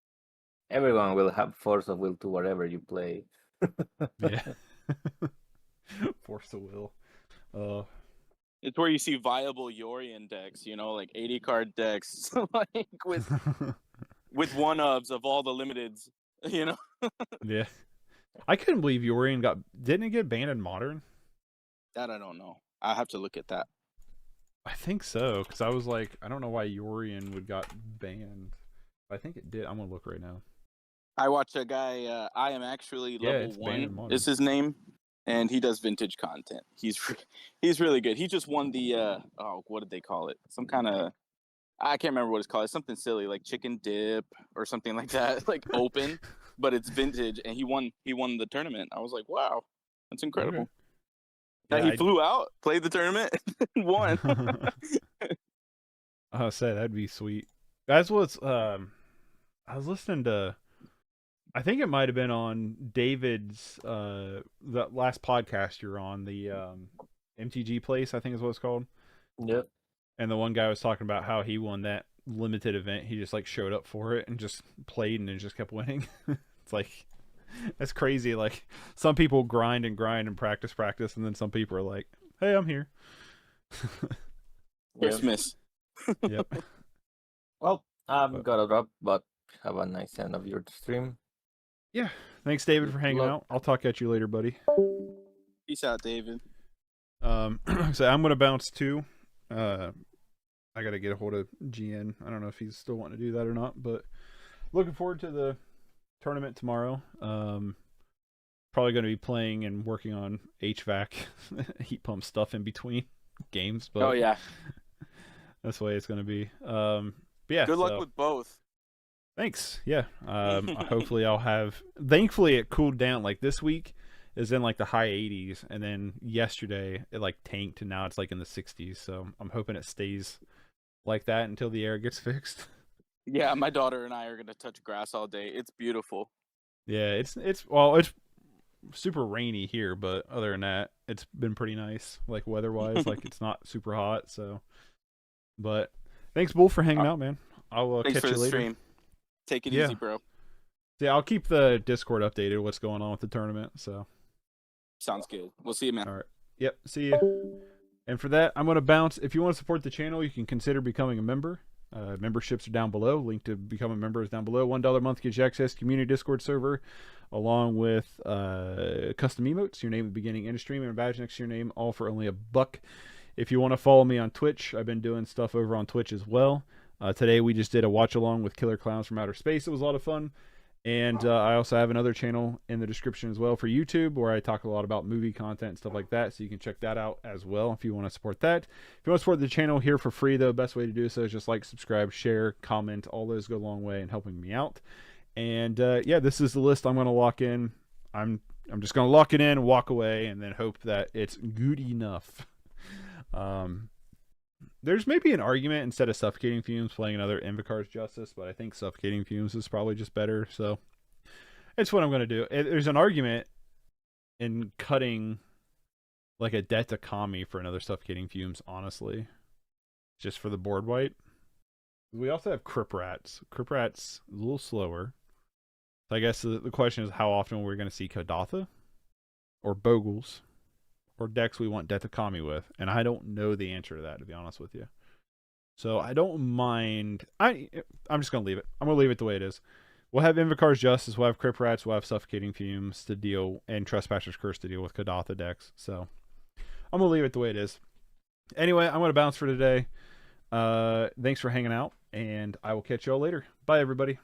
everyone will have Force of Will to whatever you play. Yeah. Force of Will. It's where you see viable Yorion decks, you know, like 80 card decks, like with 1-ofs of all the limiteds, you know. Yeah. I couldn't believe Yorion didn't it get banned in Modern? That I don't know. I have to look at that. I think so, because I was like, I don't know why Yorian would got banned. I think it did. I'm gonna look right now. I watch a guy. I am actually Yeah, level it's banned in 1 modern. is his name, and he does vintage content. He's really good. He just won the what did they call it? Some kind of, I can't remember what it's called. It's something silly like chicken dip or something like that, like open, but it's vintage, and he won the tournament. I was like, wow, that's incredible. Okay. Now Yeah, he flew out, played the tournament, and won. I'll say that'd be sweet. That's what's I was listening to, I think it might have been on David's the last podcast you're on, the MTG place, I think is what it's called. Yep. And the one guy was talking about how he won that limited event. He just like showed up for it and just played and then just kept winning. It's like, that's crazy. Like, some people grind and practice, and then some people are like, hey, I'm here. Christmas. Yep. Well, I'm gonna drop, but have a nice end of your stream. Yeah. Thanks, David, for hanging out. I'll talk at you later, buddy. Peace out, David. So I'm gonna bounce too. I gotta get a hold of GN. I don't know if he's still wanting to do that or not, but looking forward to the tournament tomorrow. Probably gonna be playing and working on HVAC, heat pump stuff in between games. But Oh yeah. That's the way it's gonna be. But yeah. Good luck with both. Thanks. Yeah. Hopefully I'll have. Thankfully it cooled down. Like this week is in like the high 80s, and then yesterday it like tanked, and now it's like in the 60s. So I'm hoping it stays like that until the air gets fixed. Yeah, my daughter and I are gonna touch grass all day. It's beautiful. Yeah, it's super rainy here, but other than that, it's been pretty nice. Like weather-wise, like it's not super hot. So, but thanks, Bull, for hanging out, man. I'll Thanks catch for you the later. stream. Take it Yeah. easy, bro. Yeah, I'll keep the Discord updated. What's going on with the tournament? So. Sounds good. We'll see you, man. All right. Yep. See you. And for that, I'm going to bounce. If you want to support the channel, you can consider becoming a member. Memberships are down below. Link to become a member is down below. $1 a month gets you access to community Discord server, along with custom emotes, your name at the beginning, and a stream, and a badge next to your name, all for only $1. If you want to follow me on Twitch, I've been doing stuff over on Twitch as well. Today we just did a watch along with Killer Clowns from Outer Space. It was a lot of fun. And I also have another channel in the description as well for YouTube, where I talk a lot about movie content and stuff like that, so you can check that out as well if you want to support that. If you want to support the channel here for free, though, best way to do so is just like, subscribe, share, comment. All those go a long way in helping me out. And yeah, this is the list I'm going to lock in. I'm just going to lock it in, walk away, and then hope that it's good enough. There's maybe an argument instead of Suffocating Fumes playing another Invocar's Justice, but I think Suffocating Fumes is probably just better. So it's what I'm going to do. There's an argument in cutting like a Debt to Kami for another Suffocating Fumes, honestly, just for the board wipe. We also have Crip Rats. Crip Rats a little slower. So I guess the question is, how often we're going to see Kadatha or Bogles or decks we want Debt to Kami with, and I don't know the answer to that, to be honest with you. So I don't mind. I'm just gonna leave it. I'm gonna leave it the way it is. We'll have Invocar's Justice, we'll have Crip Rats, we'll have Suffocating Fumes to deal, and Trespasser's Curse to deal with Kadatha decks. So I'm gonna leave it the way it is. Anyway, I'm gonna bounce for today. Thanks for hanging out, and I will catch y'all later. Bye, everybody.